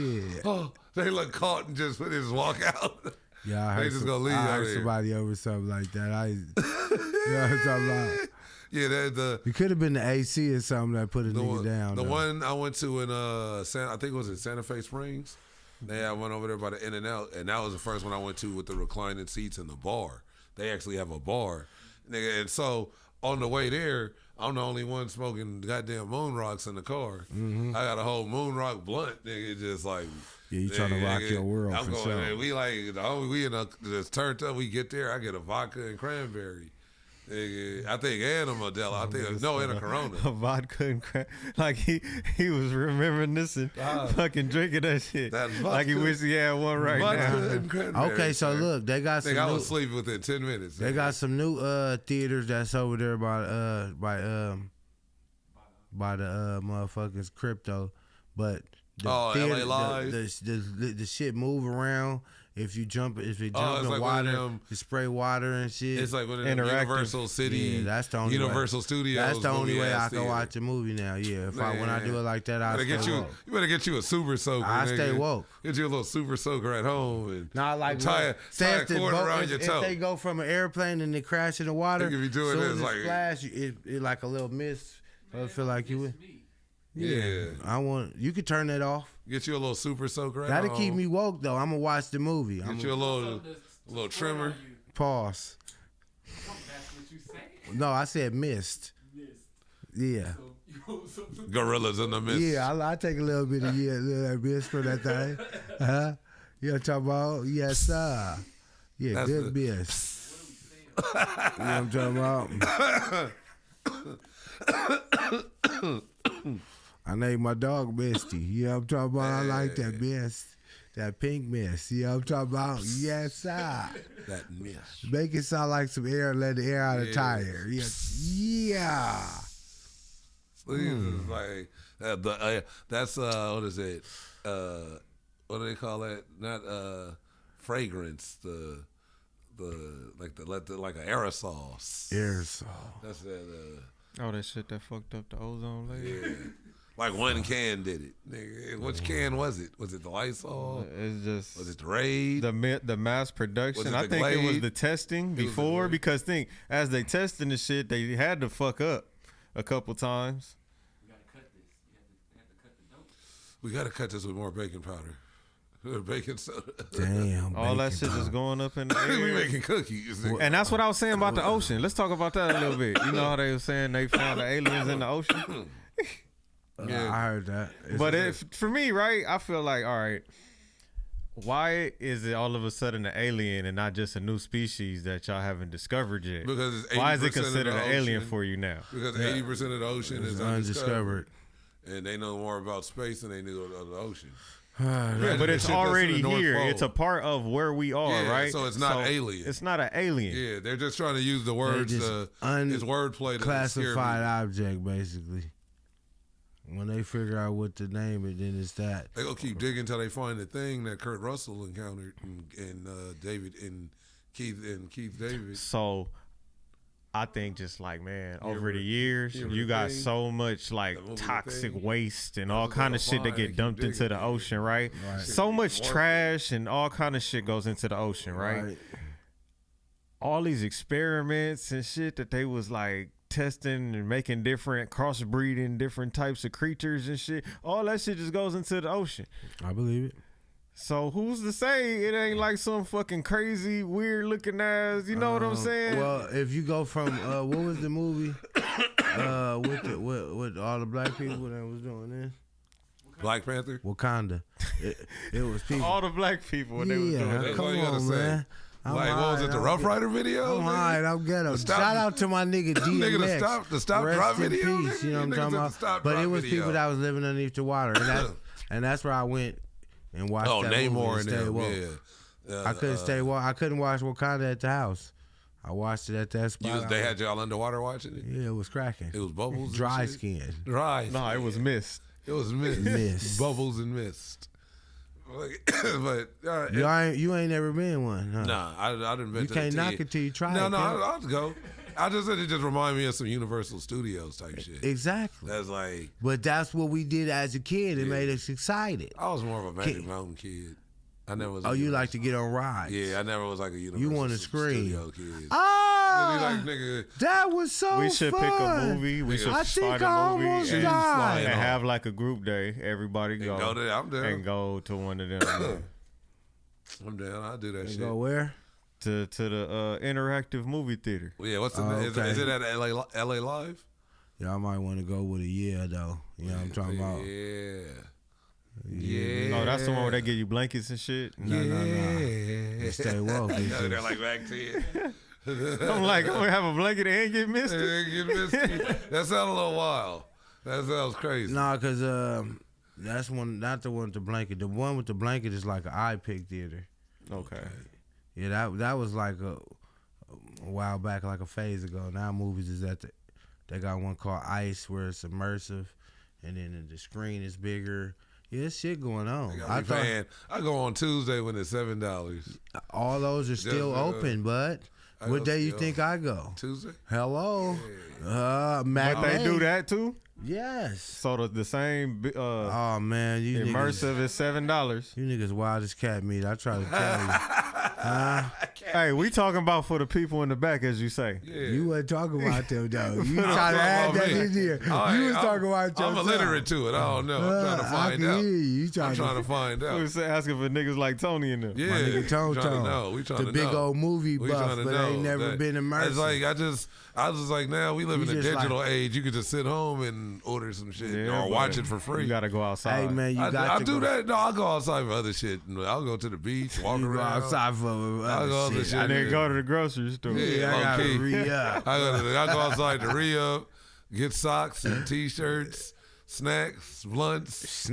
they look caught and just walk out. Yeah, I heard, leave I heard somebody over something like that. You know what I'm talking about? Yeah, it could have been the AC or something that put a nigga down. The one I went to in I think it was in Santa Fe Springs. I went over there by the In-N-Out, and that was the first one I went to with the reclining seats in the bar. They actually have a bar. nigga. And so on the way there, I'm the only one smoking goddamn moon rocks in the car. I got a whole moon rock blunt, nigga, just like. Yeah, you trying to rock your world I'm for going, sure. we like, we in this turned up. We get there, I get a vodka and cranberry. Nigga, I think and a Modelo. I think no, and a Corona. A vodka and like he was reminiscing, fucking drinking that shit. That vodka, like he wish he had one right vodka now. and cranberry, Okay, so look, they got some. I New, was sleeping within 10 minutes. they got some new theaters that's over there by the motherfuckers crypto, but the LA theater, Live? the shit move around. If you jump it's in like water, them, you spray water and shit. It's like one of them Interactive. Universal City, Yeah, that's the only Universal way. Studios. That's the only way I movie-ass can theater. watch a movie now. Yeah, when I do it like that, I You stay better get woke. you better get you a super soaker. I nigga. stay woke. Get you a little super soaker at home and Not like tie a if the cord boat- around if, your if toe. they go from an airplane and they crash in the water, They could be doing soon this as it like- splash, it like a little mist. I feel like you would. Yeah. You could turn that off. Get you a little super soaker at That'll home. keep me woke though. I'm gonna watch the movie. Get you a little trimmer. Pause. That's what you say. No, I said mist. Yeah. Gorillas in the mist. Yeah, I take a little bit of little mist for that thing. Huh? You know what I'm talking about? Yes, sir. Yeah, That's good mist. You know what I'm talking about? I named my dog Misty. You know what I'm talking about? I like that mist. That pink mist. You know what I'm talking about? Yes, sir. That mist. Make it sound like some air, let the air out of the tire. Yeah. Like that's what is it? What do they call that? Not fragrance. The like an aerosol. Aerosol. That's that. Oh, that shit that fucked up the ozone layer. Yeah. Like one can did it. Nigga, which can was it? Was it the Lysol? It's just Was it the Raid? the mass production. Was it I the think it was Glade? the testing was the before Glade. because as they testing the shit, they had to fuck up a couple times. You gotta cut this. You have to cut the dope. We gotta cut this with more baking powder. Baking soda. Damn. All that bacon shit powder. just going up in the we air. making cookies. nigga. And that's what I was saying about the ocean. Let's talk about that a little bit. You know how they were saying they found the aliens in the ocean? Yeah. I heard that. But for me, right, I feel like, all right, why is it all of a sudden an alien and not just a new species that y'all haven't discovered yet? Because it's Why is it 80% of considered the an alien ocean. for you now? Because 80% of the ocean is It's undiscovered. And they know more about space than they knew of the ocean. Yeah, but it's Shit that's in already the North here. Pole. It's a part of where we are, Yeah, right? so it's not alien. It's not an alien. Yeah, they're just trying to use the words. just It's wordplay to scare classified me. object, basically. When they figure out what to name it, then it's that. They gonna keep digging until they find the thing that Kurt Russell encountered and David and Keith David. So I think just like, man, over ever- the years, you ever you got think so much like the movie The toxic Thing? waste and That's all what kind of they'll shit that find. get Keep dumped into digging. the ocean, right? Right. So much Shit, trash and all kind of shit goes into the ocean, right? All these experiments and shit that they was like testing and making different crossbreeding different types of creatures and shit. All that shit just goes into the ocean. I believe it. So who's to say it ain't like some fucking crazy, weird looking ass? You know what I'm saying? Well, if you go from what was the movie with all the black people that was doing this? Black Panther. Wakanda. It was people. all the black people when they was doing Yeah, that. That's come all you gotta on, say. man. I'm Like what was it? The alright, Rough I'm Rider video? I'm nigga? alright, I'm ghetto. Stop- Shout out to my nigga DMX. Nigga, the stop Rest drop in video. peace, you know what I'm Niggas talking at the about? stop But drop it was video. people that was living underneath the water, and that's where I went and watched Oh, that movie Namor and and stayed them. woke. Yeah. I couldn't stay woke. I couldn't watch Wakanda at the house. I watched it at that spot. They had y'all underwater watching it. Yeah, it was cracking. It was bubbles. and Dry shit? skin. Dry. No, it was mist. It was mist. Mist. Bubbles and mist. But You ain't never been one, huh? nah, I didn't. You can't knock it till you try No, it. no, Ken. I'll go. I just said it just reminded me of some Universal Studios type shit. Exactly. That's like But that's what we did as a kid. It made us excited. I was more of a Magic Mountain kid. I never was. Oh, you like to get on rides? Yeah, I never was like a Universal. wanna scream. Studio kid. Ah, Like, nigga, that was so We should fun. pick a movie. We should I start think I a movie almost and, died. and have like a group day. Everybody go, go there. I'm down. and go to one of them. I'm down. I'll do that shit. Go where? to the interactive movie theater. Yeah, what's the name? Is it at LA Live? Yeah, I might want to go with a though. You know what I'm talking about? Yeah. Oh, that's the one where they give you blankets and shit. No. Stay woke. They're like back to you. I'm like, I'm gonna have a blanket and get misty. That sounds a little wild. That sounds crazy. Nah, cause that's one, not the one with the blanket. The one with the blanket is like an iPic theater. Okay. Yeah, that was like a while back, like a phase ago. Now movies is they got one called Ice where it's immersive, and then the screen is bigger. Yeah, there's shit going on. I go on Tuesday when it's $7. All those are still open, bud. What day you think I go? Tuesday. Hello, But they do that too. Yes. So the same. Oh man, you immersive niggas, is $7. You niggas wild as cat meat. I try to tell you. Hey, we talking about for the people in the back, as you say. Yeah. You wasn't talking about them though. You trying to add that in there. You was talking about yourself. I'm illiterate to it. I don't know. I'm trying to find out. I'm trying to find out. We was asking for niggas like Tony in there. Yeah, My nigga Tone. We trying to know. The big old movie buff, but ain't never been immersed. It's like I was like, now we live in a digital age. You could just sit home and order some shit or watch it for free. You gotta go outside. Hey man, I do that. No, I'll go outside for other shit. I'll go to the beach, walk around. Go outside for other shit. I didn't go to the grocery store. Yeah, I gotta re-up. I go outside to re-up, get socks and t-shirts, snacks, blunts.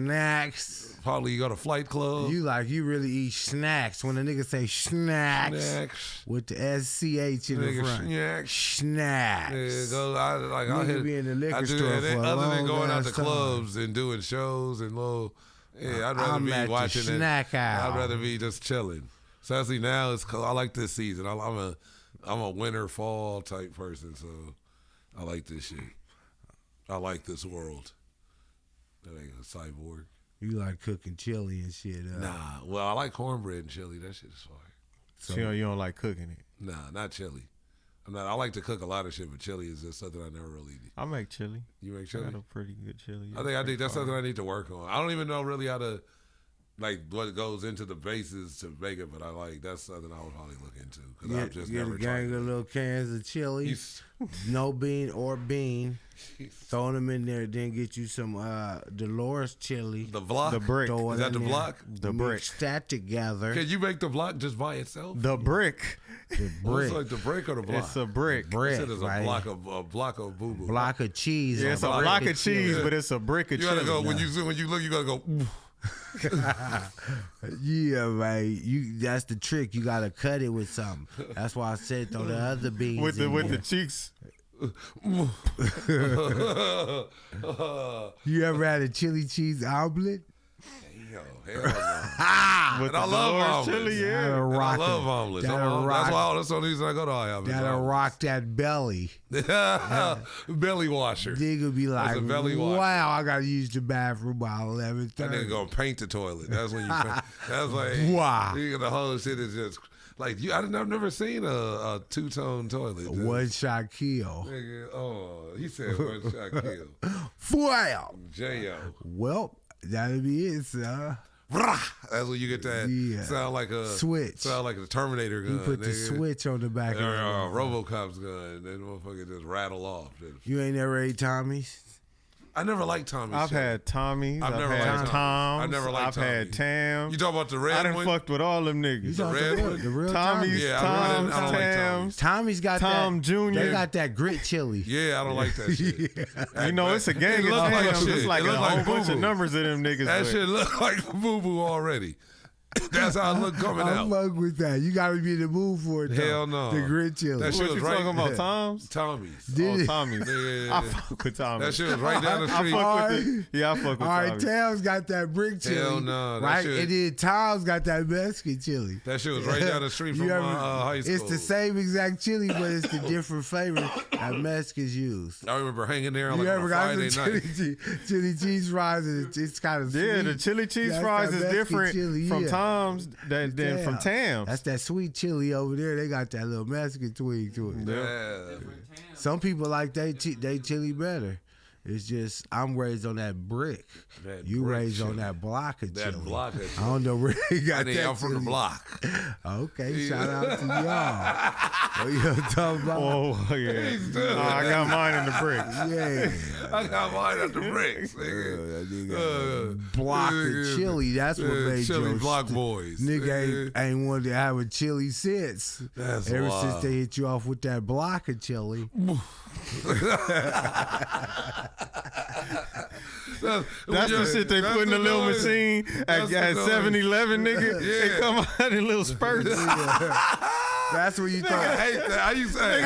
Probably you go to Flight Club. You really eat snacks. When a nigga say snacks. With the SCH in the front. Snacks. Yeah, I'll hit, be in the liquor store for other than going out to time. clubs and doing shows and little, I'd rather be watching it. Snack out. I'd rather be just chilling. Especially now, I like this season. I'm a winter fall type person, so I like this shit. I like this world. That ain't a cyborg. You like cooking chili and shit. Nah, well, I like cornbread and chili. That shit is fire. So you don't like cooking it? Nah, not chili. I like to cook a lot of shit, but chili is just something I never really did. I make chili. You make chili? I got a pretty good chili. I think that's something I need to work on. I don't even know really how to, like, what goes into the bases to make it, but that's something I would probably look into. Because I've just never tried it. Get a gang of little cans of chili, no bean or bean. Throw them in there, then get you some Dolores chili. The block? The brick. Is that the block? The brick. Mix that together. Can you make the block just by itself? The brick. The brick. It's like the brick or the block? It's a brick. Brick, It's right? a block of boo-boo. Block of cheese. Yeah, it's a block of cheese, but it's a brick of You chili. gotta go, when you look, you gotta go, Yeah, man. That's the trick. You gotta cut it with something. That's why I said throw the other beans with the cheeks. You ever had a chili cheese omelet? Hell no. With I love omelets. Chili, yeah. I love omelets. That's the only reason I go to IHOP. That'll rock that belly. Belly washer. Nigga be like, a belly washer. wow, I gotta use the bathroom by 11:30. That nigga gonna paint the toilet. That's when you paint. That's like, wow. The whole shit is just like I've never seen a two-tone toilet. One shot kill. Nigga, he said one shot kill. Wow. J.O. Well, that'll be it, sir. That's when you get that sound like a switch. Sound like a Terminator gun. You put the switch on the back of it. RoboCop's gun. That motherfucker just rattle off. You ain't never ate Tommy's? I never liked Tommy's. I've had Tommy's. I've never had Tom's. I never liked I've had Tams. You talking about the red one? I done fucked with all them niggas. The red one? The real Tommy's, Yeah, Tom's, I don't like Tams. Tommy's got Tom that. Jr. They got that grit chili. Yeah, I don't like that shit. You know, it's a gang It of look like Tams. shit. It's like It a look whole like bunch of boo-boo. numbers of them niggas. That shit look like boo-boo already. That's how it look coming I'm out. fuck with that. You gotta be in the mood for it. Though. Hell no. The grit chili. That shit What was you right. talking about, Tom's? Tommy's. Did it? Tommy's. Yeah. I fuck with Tommy's. That shit was right down the street. I fuck with All right, Tommy's. Tom's got that brick chili. Hell no, that Right? shit- And then Tom's got that Mexican chili. That shit was right down the street from high school. It's the same exact chili, but it's the different flavor that Mexicans use. I remember hanging there on You like ever a got Friday some night. chili cheese fries? And it's kind of Yeah, sweet. the chili cheese That's fries that is Mexican different chili, from yeah. Tom's than from Tam's. That's that sweet chili over there. They got that little Mexican twig to it. Yeah. Some people like they chili better. It's just I'm raised on that brick. You raised on that block of chili. That block of chili. I don't know where you got that. I'm from the block. Okay, shout out to y'all. You talking about? Oh yeah. I got mine in the bricks. Yeah. I got mine at the bricks, nigga. Block of chili. That's what made chili your block boys. Nigga ain't wanted to have a chili since. That's Ever wild. since they hit you off with that block of chili. That's the shit they put in the little machine at 7-Eleven, nigga. Yeah. They come out in little spurts. That's what you thought. I hate that. I used to say,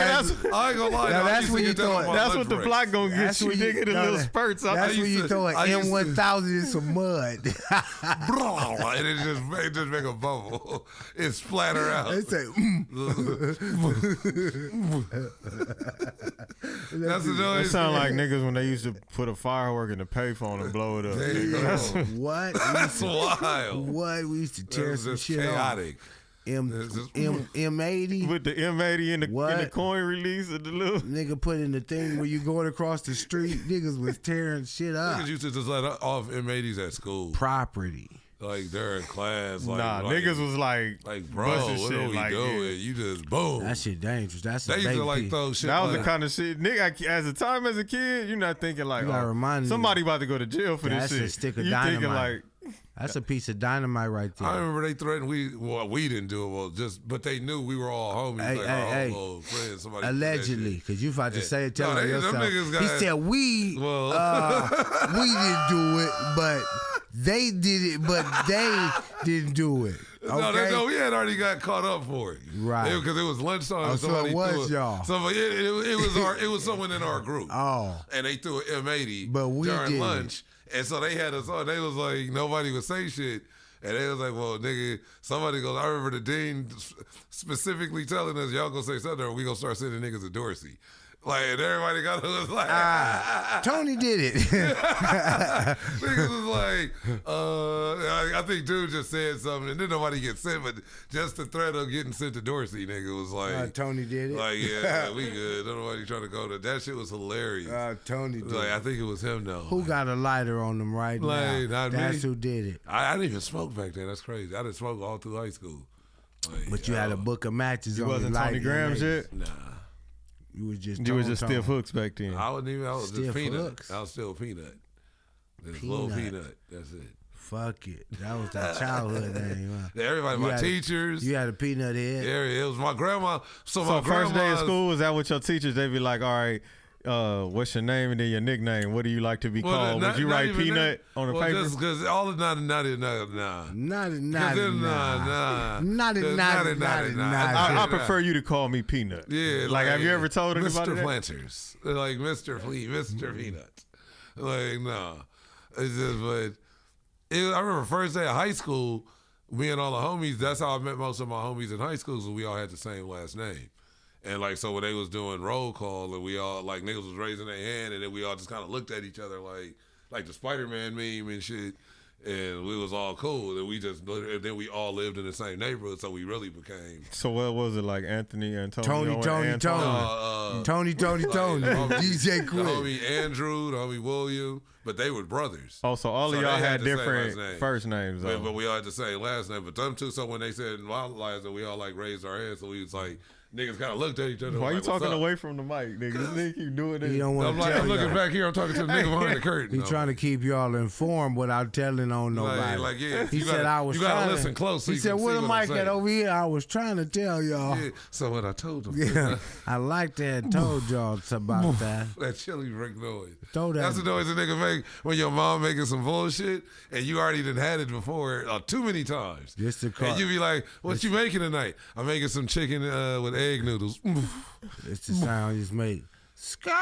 I ain't gonna lie. Now, I that's used to when get you that throw on it. my That's lunch what the break. block gonna get you, nigga, the little spurts. That's when you throw an M1000 in some mud. And it just make a bubble. It splatter out. They say, That's the It noise. sound like niggas when they used to put a firework in the payphone and blow it up. There you go. what? That's wild. What? We used to tear That's some just shit chaotic. off. M80. With the M80 in the What? coin release of the little. Nigga put in the thing where you going across the street. Niggas was tearing shit up. Niggas used to just let off M80s at school. Property. Like during class. Like, Nah, like, niggas was like bro, busting what shit are we like, doing? yeah. You just boom. That shit dangerous. That's a They used baby to like pee. throw shit. That was like, the kind of shit, nigga. As a kid, you're not thinking like, You gotta remind me. somebody about to go to jail for That's this a shit. stick of you thinking dynamite. like, That's a piece of dynamite right there. I remember they threatened we didn't do it, but they knew we were all homies, Hey, like hey, our hey. old friends. Somebody did that Allegedly, shit. because you about to Yeah. say it, tell No, on them yourself. niggas got- He said we didn't do it, but they did it, but they didn't do it. Okay? No, we had already got caught up for it, Right. Because it was lunchtime. Oh, and so somebody it was threw y'all. It was someone in our group. Oh. And they threw an M80 But we during did it. lunch, and so they had us on. They was like nobody would say shit. And they was like, well, nigga, somebody goes, I remember the dean specifically telling us, y'all gonna say something or we gonna start sending niggas to Dorsey. Like, and everybody got was like, Tony did it. niggas was like, I think dude just said something, and then nobody gets sent, but just the threat of getting sent to Dorsey, nigga, was like, Tony did it. like, yeah, we good. Nobody trying to go to that shit was hilarious. Tony did Like, it. I think it was him though. Who got a lighter on them right Like, now? not That's me. who did it. I didn't even smoke back then. That's crazy. I didn't smoke all through high school. Like, But you had a book of matches you on wasn't your Tony lighter. Graham shit. Nah. You was just You was just Tone. stiff hooks back then. I was Stiff just peanut. hooks. I was still peanut. Just little Peanut. peanut. That's it. Fuck it. That was that childhood name. Huh? Everybody, You my had- teachers. You had a peanut head. Yeah, it was my grandma. So So my first day of grandma's- school, was that with your teachers? They be like, all right, what's your name and then your nickname? What do you like to be called? not- Would you not write even Peanut that. on the Well, paper? just because all the nah. Not I prefer you to call me Peanut. Yeah, Like, have you ever told anybody Mr. that? Planters, like Mr. Fleet, Mr. Peanut, like no, it's just but I remember first day of high school, me and all the homies. That's how I met most of my homies in high school. So we all had the same last name, and like so when they was doing roll call and we all like niggas was raising their hand and then we all just kind of looked at each other like the Spider-Man meme and shit. And we was all cool, and then we all lived in the same neighborhood, so we really became So what was it like, Anthony, Antonio, Tony. and Antonio? Tony. homie- DJ the Quick. homie Andrew, the homie William, but they were brothers. Oh, so all So of y'all they had the same different last name. first names, though. But we all had the same last name. But them two, so when they said Liza, we all like raised our hands, so we was like, niggas kind of looked at each other. Why like, you "What's talking up?" away from the mic, nigga? This nigga keep doing this. He don't want I'm to like, tell I'm looking y'all. back here, I'm talking to the nigga behind the curtain. He though. trying to keep y'all informed without telling on nobody. Like, yeah, He you said gotta- I was you gotta trying listen close so He you said, can "Where see the what I'm mic at saying." over here?" I was trying to tell y'all. Yeah, so what I told them, Yeah, I like that. Told y'all about that. that chili brick noise. Throw that. That's the noise a nigga make when your mom making some bullshit and you already done had it before too many times. Just the car. And you be like, what you making tonight? I'm making some chicken with egg noodles. It's the sound you just make. Scott!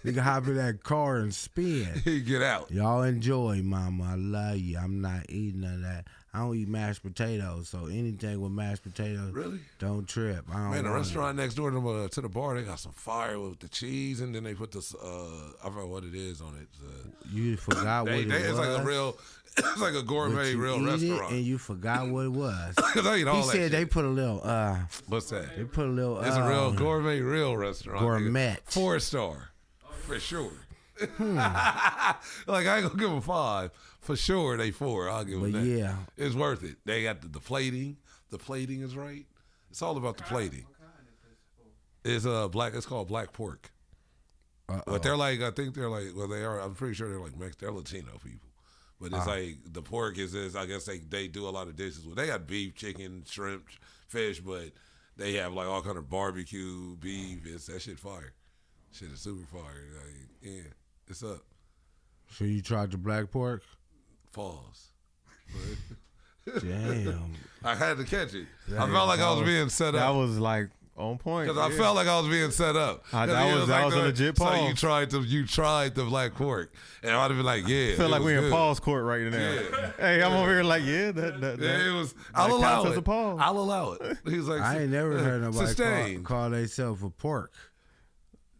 Nigga hop in that car and spin. Get out. Y'all enjoy, mama. I love you. I'm not eating none of that. I don't eat mashed potatoes, so anything with mashed potatoes, Really? don't trip. I don't Man, the want restaurant next door to the bar, they got some fire with the cheese, and then they put this, I forgot what it is on it. it. You forgot what it was. It's like a real, it's like a but gourmet, you real eat it restaurant. and you forgot what it was. 'Cause I eat all He that said shit. they put a little, What's that? they put a little, It's a real gourmet, real restaurant. Gourmet. Nigga. 4-star. for sure. Like I ain't gonna give them 5 for sure. They 4. I'll give them But that. yeah, It's worth it. They got the plating. The plating is right. It's all about the plating. It's black. It's called black pork. But they're like, I think they're like, well, they are. I'm pretty sure they're like they're Latino people. But it's like the pork is this. I guess they do a lot of dishes with. They got beef, chicken, shrimp, fish, but they have like all kind of barbecue beef. That shit fire. Shit is super fire. Like, yeah, it's up. so you tried the black pork? Pause. Damn. I had to catch it. I felt like I was being set That up. was like on point. Because I felt like I was being set up. That 'Cause he was a legit So pause. you tried the black pork, and I'd have been like, yeah. I feel it like was we in good. pause court right now. Yeah. Hey, I'm over here like, yeah, that Yeah, it was. I'll allow counts as it. a pause. I'll allow it. He's like, I ain't never heard nobody sustained. call themselves a pork.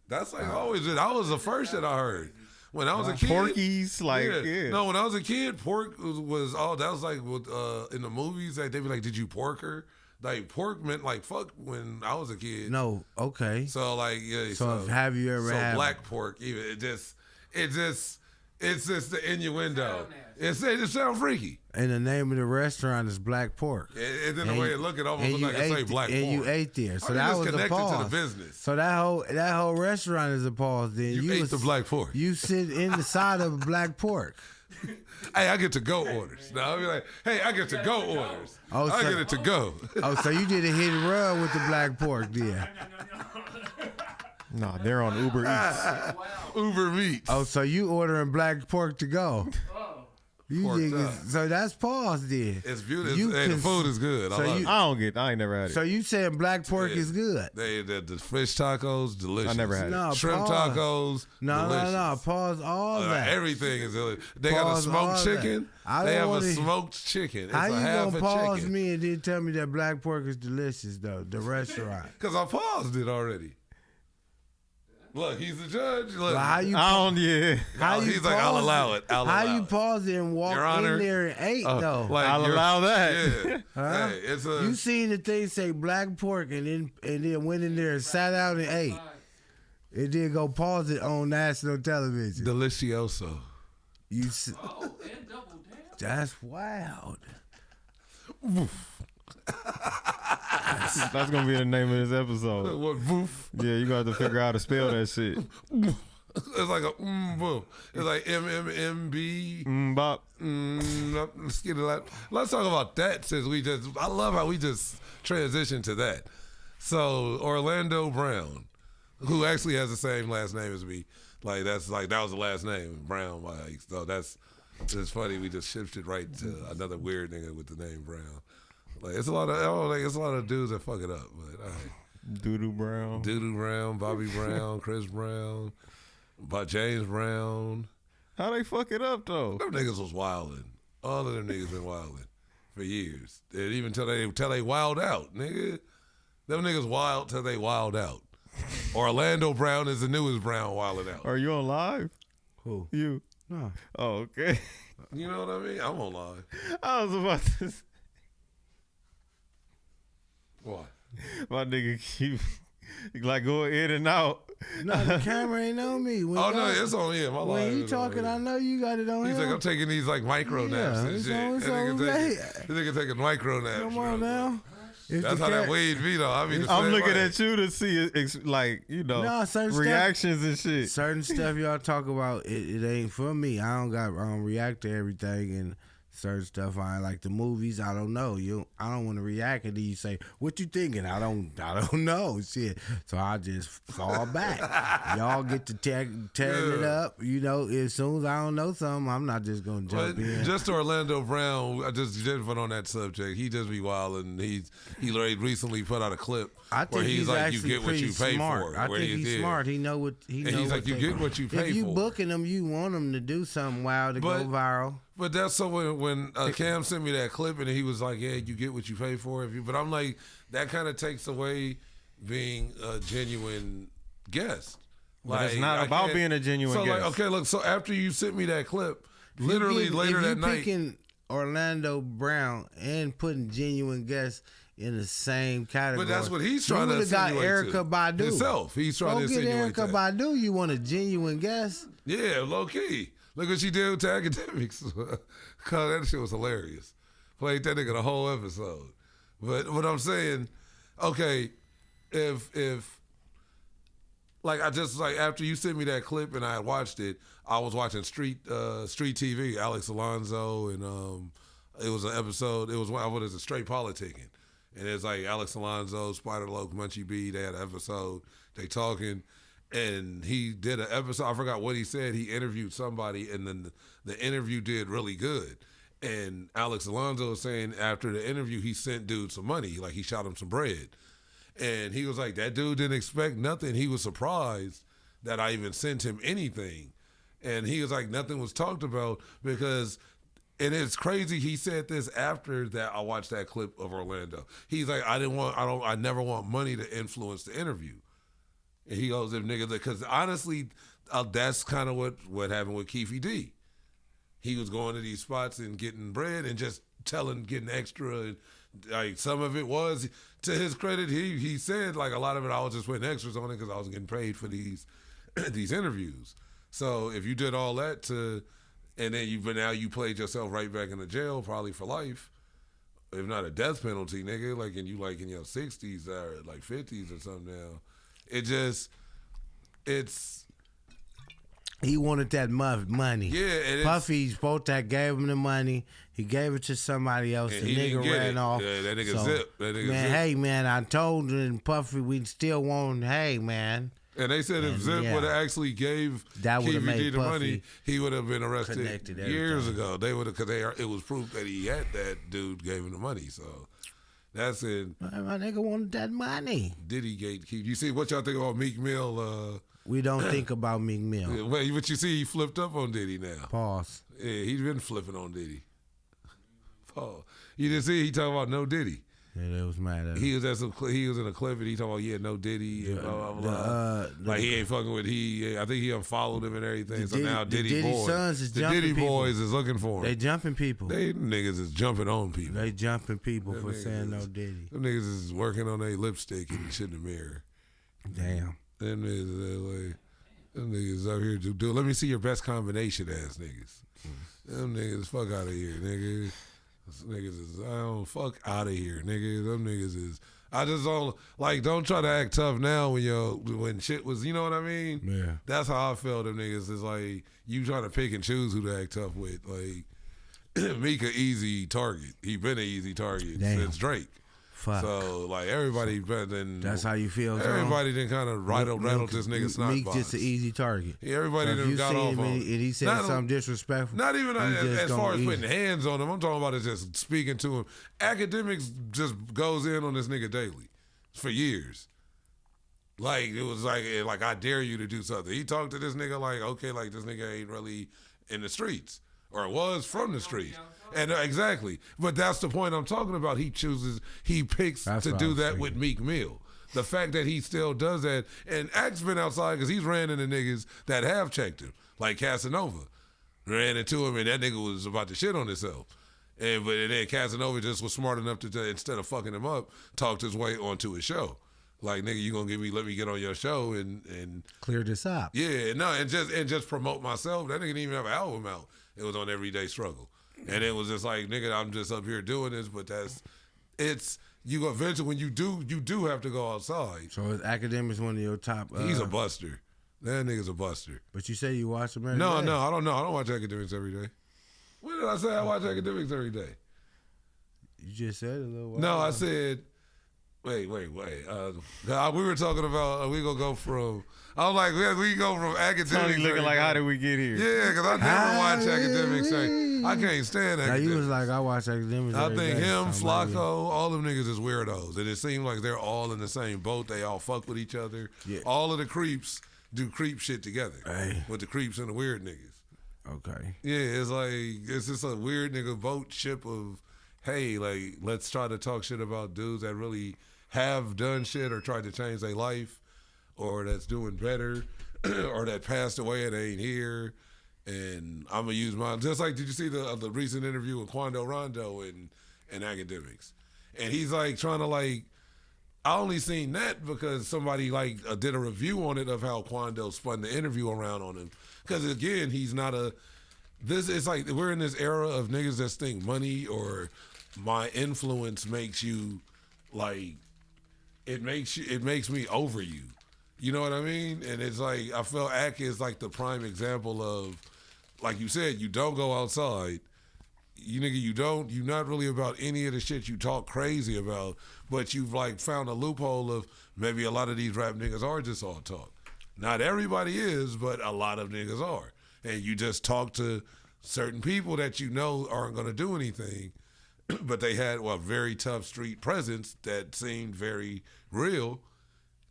That's like always. That was the first that I heard when I was a kid. Porkies, like, yeah. No, when I was a kid, pork was all. That was like with, in the movies. Like, they'd be like, "Did you pork her?" Like pork meant like fuck when I was a kid. No, okay. So like yeah. So have you ever had black pork? Even it's just the innuendo. It sounds freaky. And the name of the restaurant is Black Pork. And then the way it look, it almost and look like it say black and pork. you ate there, so you that just was a connected pause. to the business. So that whole restaurant is a pause. Then You ate was, the black pork. You sit in the side of Black Pork. Hey, I get to go orders. Now I'll be like, hey, I get to go orders. Oh, I so- get it to go. Oh, so you did a hit and run with the Black Pork, then? Nah, they're on Uber Eats. Uber Meats. Oh, so you ordering Black Pork to go? You Porked niggas, up. so that's pause then. It's beautiful. You Hey, the cons- food is good. I so love you- it. I ain't never had it. So you saying Black Pork Yeah. is good? The fish tacos, delicious. I never had it. No, Shrimp pause. tacos, No, delicious. no. Pause all that. Everything is delicious. They got a Pause all smoked that. chicken. I They don't have a wanna- smoked chicken. It's How a you half gonna a pause chicken. me and then tell me that Black Pork is delicious though? The restaurant. Because I paused it already. Look, he's the judge. Look. But how you? I don't, yeah. How you he's like, I'll pause allow it. I'll How allow you it. pause it and walk Your Honor, in there and ate though? like I'll you're- allow that. Yeah. Huh? Hey, it's a. You seen the thing say Black Pork and then went in there and sat down and ate. It did go pause it on national television. Delicioso. You s- Oh, and double down. that's wild. That's going to be the name of this episode. What voof? Yeah, you got to figure out how to spell that shit. It's like a voof. It's like MMMB. Bop. Let's get it. Let's talk about that since I love how we just transitioned to that. So Orlando Brown, who actually has the same last name as me, that was the last name Brown. Like, so it's funny. We just shifted right to another weird nigga with the name Brown. Like it's a lot of dudes that fuck it up. But all right. Doodoo Brown. Doodoo Brown, Bobby Brown, Chris Brown, James Brown. How they fuck it up, though? Them niggas was wildin'. All of them niggas been wildin' for years. And even till they wild out, nigga. Them niggas wild till they wild out. Orlando Brown is the newest Brown wildin' out. Are you on live? Who? You. No. Oh, okay. You know what I mean? I'm on live. I was about to say, What? my nigga keep like going in and out. No, the camera ain't on me. When Oh no, y'all- it's on him. My When live he is on talking, him. I know you got it on He's him. like, I'm taking these like micro naps and it's shit. on- it's That on nigga taking micro naps. Come bro. on now. If That's the how that ca- weed be though. I mean, I'm looking at you to see, like, you know, Nah, certain stuff- reactions and shit. Certain stuff y'all talk about, it ain't for me. I don't react to everything, and certain stuff I ain't like the movies. I don't know. I don't want to react, and then you say, "What you thinking?" I don't know. Shit. So I just fall back. Y'all get to tearing it up. You know, as soon as I don't know something, I'm not just gonna jump But in. just Orlando Brown, I just put on that subject. He just be wild, and he recently put out a clip I where think he's he's like, actually "You get what pretty you pay smart. for." I where think he he's did. smart. He know what he And know. he's what like, "You they- get what you pay If you for." booking them, you want them to do something wild to But- go viral. But that's so when Cam sent me that clip and he was like, "Yeah, you get what you pay for." But I'm like, that kind of takes away being a genuine guest. But it's not I about can't- being a genuine so guest. Like, okay, look. So after you sent me that clip, literally later if that you night, picking Orlando Brown and putting genuine guests in the same category. But that's what he's trying to insinuate got Erykah Badu himself. He's trying to insinuate get Erykah Badu. You want a genuine guess? Yeah, low key. Look what she did with Academics. That shit was hilarious. Played that nigga the whole episode. But what I'm saying, okay, if like I just like after you sent me that clip and I had watched it, I was watching Street TV, Alex Alonso, and it was an episode. It was what is it, Straight Politicking, and it's like Alex Alonso, Spider Loc, Munchie B. They had an episode. They talking, and he did an episode. I forgot what he said. He interviewed somebody, and then the interview did really good. And Alex Alonso was saying after the interview, he sent dude some money, like he shot him some bread. And he was like, that dude didn't expect nothing. He was surprised that I even sent him anything. And he was like, nothing was talked about because, and it's crazy. He said this after that I watched that clip of Orlando. He's like, I never want money to influence the interview. And he goes, if niggas, because honestly, that's kind of what happened with Keefe D. He was going to these spots and getting bread and just getting extra. And like some of it was, to his credit, he said like a lot of it I was just putting extras on it because I was getting paid for these these interviews. So if you did all that and then now you played yourself right back in the jail probably for life, if not a death penalty, nigga, like and you like in your 60s or like 50s or something now, it's. He wanted that money. Yeah, and Puffy's both that gave him the money. He gave it to somebody else. The nigga ran off. Yeah, that nigga Zip. Hey, man, I told him Puffy we still want, hey, man. And they said if Zip would have actually gave Keefe D the money, he would have been arrested years ago. They would have, because it was proof that he had that dude gave him the money. So that's it. My nigga wanted that money. Diddy gatekeep. You see what y'all think about Meek Mill? We don't think about Meek Mill. Well, but you see, he flipped up on Diddy now. Pause. Yeah, he's been flipping on Diddy. Pause. You didn't see he talking about no Diddy. Yeah, they was mad at him. He was in a clip and he talking about no Diddy and blah blah blah. He ain't fucking with I think he unfollowed him and everything. So now Diddy boys, sons is the jumping Diddy people. boys is looking for him. They jumping people. They niggas is jumping on people. They jumping people for saying no Diddy. Them niggas is working on their lipstick and shit in the mirror. Damn. Them niggas like. Them niggas out here do. Let me see your best combination, ass niggas. Them niggas, fuck out of here, nigga. Them niggas is, I don't fuck out of here, nigga. Them niggas is. I just don't don't try to act tough now when shit was, you know what I mean? Yeah. That's how I feel. Them niggas is like you trying to pick and choose who to act tough with. Like Meek a easy target. He been an easy target since Drake. Fuck. So everybody better than that's how you feel. Everybody done kind of rattled this nigga snot Meek box. just an easy target. Yeah, everybody done got off on. And he said something disrespectful. Not even as far as putting hands on him. I'm talking about it just speaking to him. Academics just goes in on this nigga daily for years. Like it was like I dare you to do something. He talked to this nigga like okay, like this nigga ain't really in the streets. Or was from the streets. And exactly. But that's the point I'm talking about. He picks to do that with Meek Mill. The fact that he still does that. And Axe been outside because he's ran into niggas that have checked him. Like Casanova. Ran into him and that nigga was about to shit on himself. But then Casanova just was smart enough to, instead of fucking him up, talked his way onto his show. Like, nigga, you gonna let me get on your show and clear this up. Yeah, no, and just promote myself. That nigga didn't even have an album out. It was on Everyday Struggle. And it was just like, nigga, I'm just up here doing this, but you eventually when you do have to go outside. So is Academics one of your top he's a buster. That nigga's a buster. But you say you watch him every day. No, I don't know. I don't watch Academics every day. When did I say I watch Academics every day? You just said it a little while No, ago. I said wait. We were talking about we gonna go from. I was like, we go from Academics. Tony looking like, how did we get here? Yeah, because I never watch Academics. I can't stand Academics. Now you was like, I watch Academics. I think him, Flacco, all them niggas is weirdos, and it seems like they're all in the same boat. They all fuck with each other. Yeah. All of the creeps do creep shit together with the creeps and the weird niggas. Okay. Yeah, it's just a weird nigga boat ship of, hey, like let's try to talk shit about dudes that really have done shit or tried to change their life. Or that's doing better, or that passed away and ain't here, and I'm gonna use mine. Just like, did you see the recent interview with Quando Rondo and Academics? And he's like trying to like, I only seen that because somebody like did a review on it of how Quando spun the interview around on him. Because again, he's not this is like, we're in this era of niggas that think money or my influence makes you like, it makes me over you. You know what I mean? And it's like, I feel Ak is like the prime example of, like you said, you don't go outside. You're not really about any of the shit you talk crazy about, but you've like found a loophole of maybe a lot of these rap niggas are just all talk. Not everybody is, but a lot of niggas are. And you just talk to certain people that you know aren't going to do anything, but they had a very tough street presence that seemed very real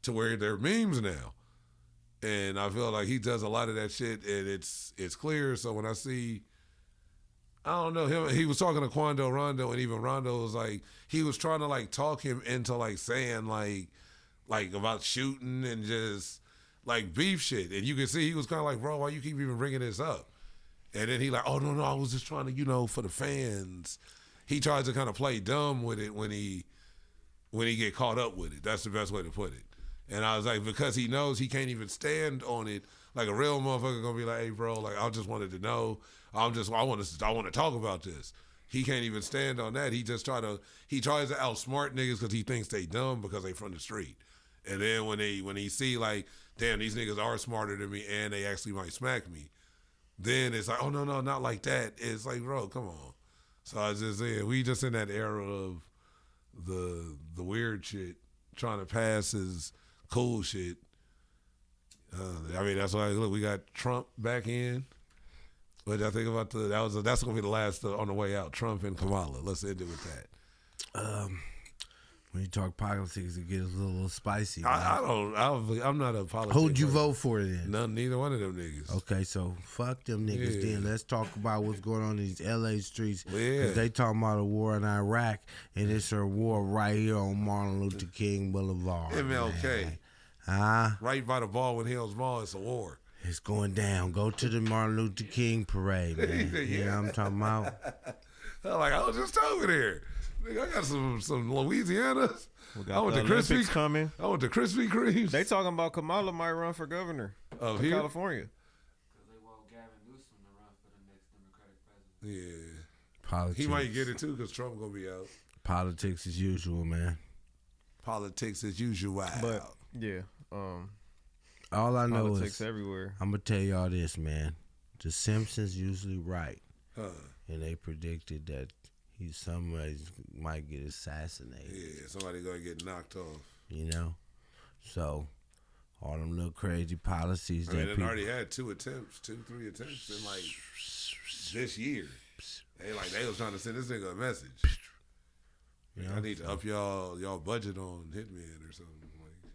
to where they're memes now. And I feel like he does a lot of that shit, and it's clear. So when I see, I don't know, him, he was talking to Quando Rondo, and even Rondo was like, he was trying to like talk him into like saying like about shooting and just like beef shit. And you can see he was kind of like, bro, why you keep even bringing this up? And then he like, oh no, I was just trying to, for the fans. He tries to kind of play dumb with it when he get caught up with it. That's the best way to put it. And I was like, because he knows he can't even stand on it. Like a real motherfucker gonna be like, hey bro, like I just wanted to know. I want to talk about this. He can't even stand on that. He tries to outsmart niggas because he thinks they dumb because they from the street. And then when he see like, damn, these niggas are smarter than me and they actually might smack me, then it's like, oh no, not like that. It's like, bro, come on. So I was just saying, we just in that era of the weird shit, trying to pass as cool shit. I mean, that's why, look, we got Trump back in. But I think about that's gonna be the last on the way out. Trump and Kamala. Let's end it with that. When you talk politics, it gets a little spicy. I'm not a politician. Who'd you vote for then? Neither one of them niggas. Okay, so fuck them niggas then. Let's talk about what's going on in these LA streets. Yeah. Cause they talking about a war in Iraq, and it's a war right here on Martin Luther King Boulevard. MLK. Man. Right by the Baldwin Hills Mall, it's a war. It's going down. Go to the Martin Luther King parade, man. Yeah. You know what I'm talking about? I'm like, I was just over there. Nigga, I got some Louisiana. I went to Krispy coming. I went to Krispy Kremes. They talking about Kamala might run for governor of California. Because they want Gavin Newsom to run for the next Democratic president. Yeah. Politics. He might get it too because Trump gonna be out. Politics as usual, man. Politics as usual. But yeah, all I know politics is everywhere. I'm gonna tell y'all this, man. The Simpsons usually right, and they predicted that somebody might get assassinated. Yeah, somebody gonna get knocked off. You know, so all them little crazy policies. I mean, they already had 3 attempts in like this year. They was trying to send this nigga a message. I need to up y'all budget on Hitman or something. Like,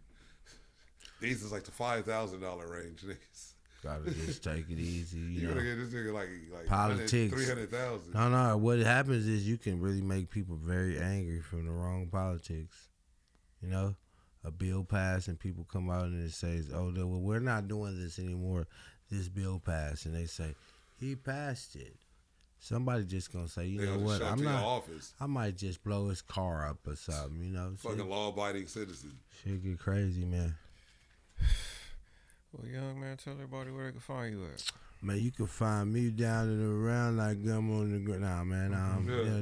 these is like the $5,000 range, niggas. Gotta just take it easy. You gotta get this nigga like politics. 300,000. No. What happens is you can really make people very angry from the wrong politics. You know, a bill passed and people come out and it says, "Oh, well, we're not doing this anymore. This bill passed," and they say, "He passed it." Somebody just gonna say, "You know what? I'm not. Office. I might just blow his car up or something." You know, fucking law-abiding citizen. Shit get crazy, man. Well, young man, tell everybody where they can find you at. Man, you can find me down and around like gum on the ground. Nah, man,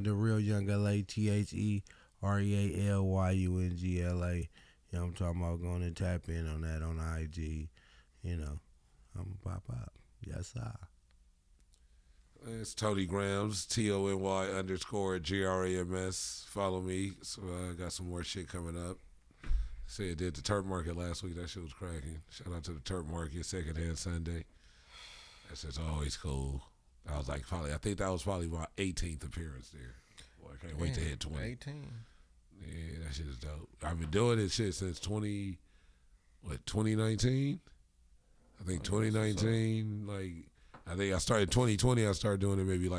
the real young LA, TheRealYungla. You know what I'm talking about? Going and tap in on that on IG. You know, I'm gonna pop up. Yes, sir. It's Tony Grams, TONY_GRAMS. Follow me. So I got some more shit coming up. Say I did the Turp Market last week. That shit was cracking. Shout out to the Turp Market, Secondhand Sunday. That's just always cool. I was like, I think that was probably my 18th appearance there. Boy, I can't wait to hit 20. 18. Yeah, that shit is dope. I've been doing this shit since 2019? I think 2019, I think I started 2020. I started doing it maybe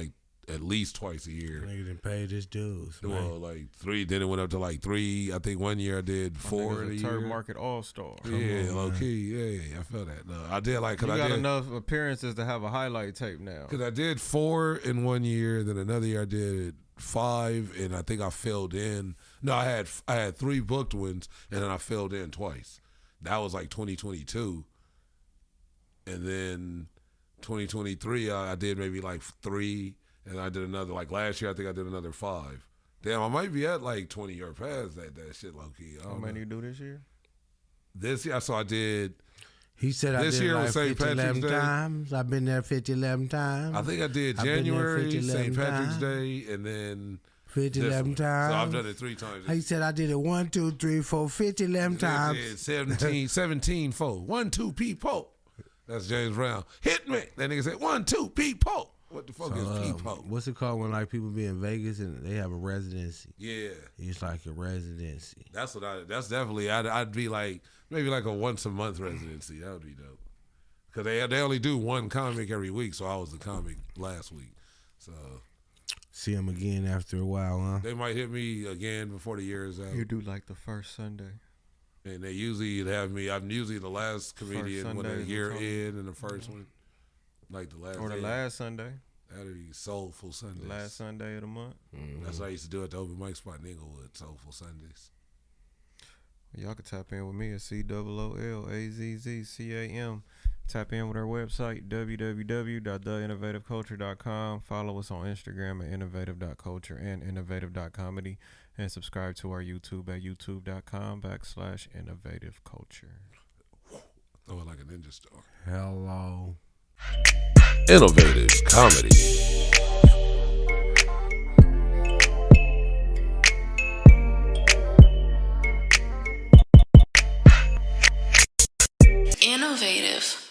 at least twice a year. Nigga done paid his dues. Well, 3. Then it went up to 3. I think 1 year I did 4 in a year. Turp Market All-Star. Yeah, low key. Yeah, I feel that. No, I did cause you got enough appearances to have a highlight tape now. Because I did 4 in 1 year. Then another year I did 5, and I think I filled in. No, I had 3 booked ones, and then I filled in twice. That was like 2022, and then 2023 I did maybe like 3, and I did another like last year. I think I did another 5. Damn, I might be at like 20 or past that shit low key. How many you do this year? This year, so I did. He said I this did year like was St. 50, Patrick's 11 Day. times. I've been there 50, 11 times. I think I did I've been there January, 50, St. 11 Patrick's times. Day, and then 50, this 11 one. times. So I've done it 3 times. He said I did it 1, 2, 3, 4, 50, 11 times. 17, 4. 1, 2, people. That's James Brown. Hit me. That nigga said 1, 2, people. What the fuck is people? What's it called when like people be in Vegas and they have a residency? Yeah, It's like a residency. that's that's definitely. I'd be like maybe like a once a month residency. That would be dope. Cause they only do 1 comic every week, so I was the comic last week. So See him again after a while, huh? they might hit me again before the year is out. You do like the first Sunday. And they usually have me. I'm usually the last comedian when Sunday a year is the in, and the first one, like the last. Or the day. last Sunday. That'd be Soulful Sundays. The last Sunday of the month. That's what I used to do at the open mic spot in Inglewood. Soulful Sundays. Y'all can tap in with me at COOLAZZCAM. Tap in with our website, www.theinnovativeculture.com. Follow us on Instagram at innovative.culture and innovative.comedy. And subscribe to our YouTube at youtube.com/innovativeculture. Throw it like a ninja star. Hello. Innovative comedy. Innovative.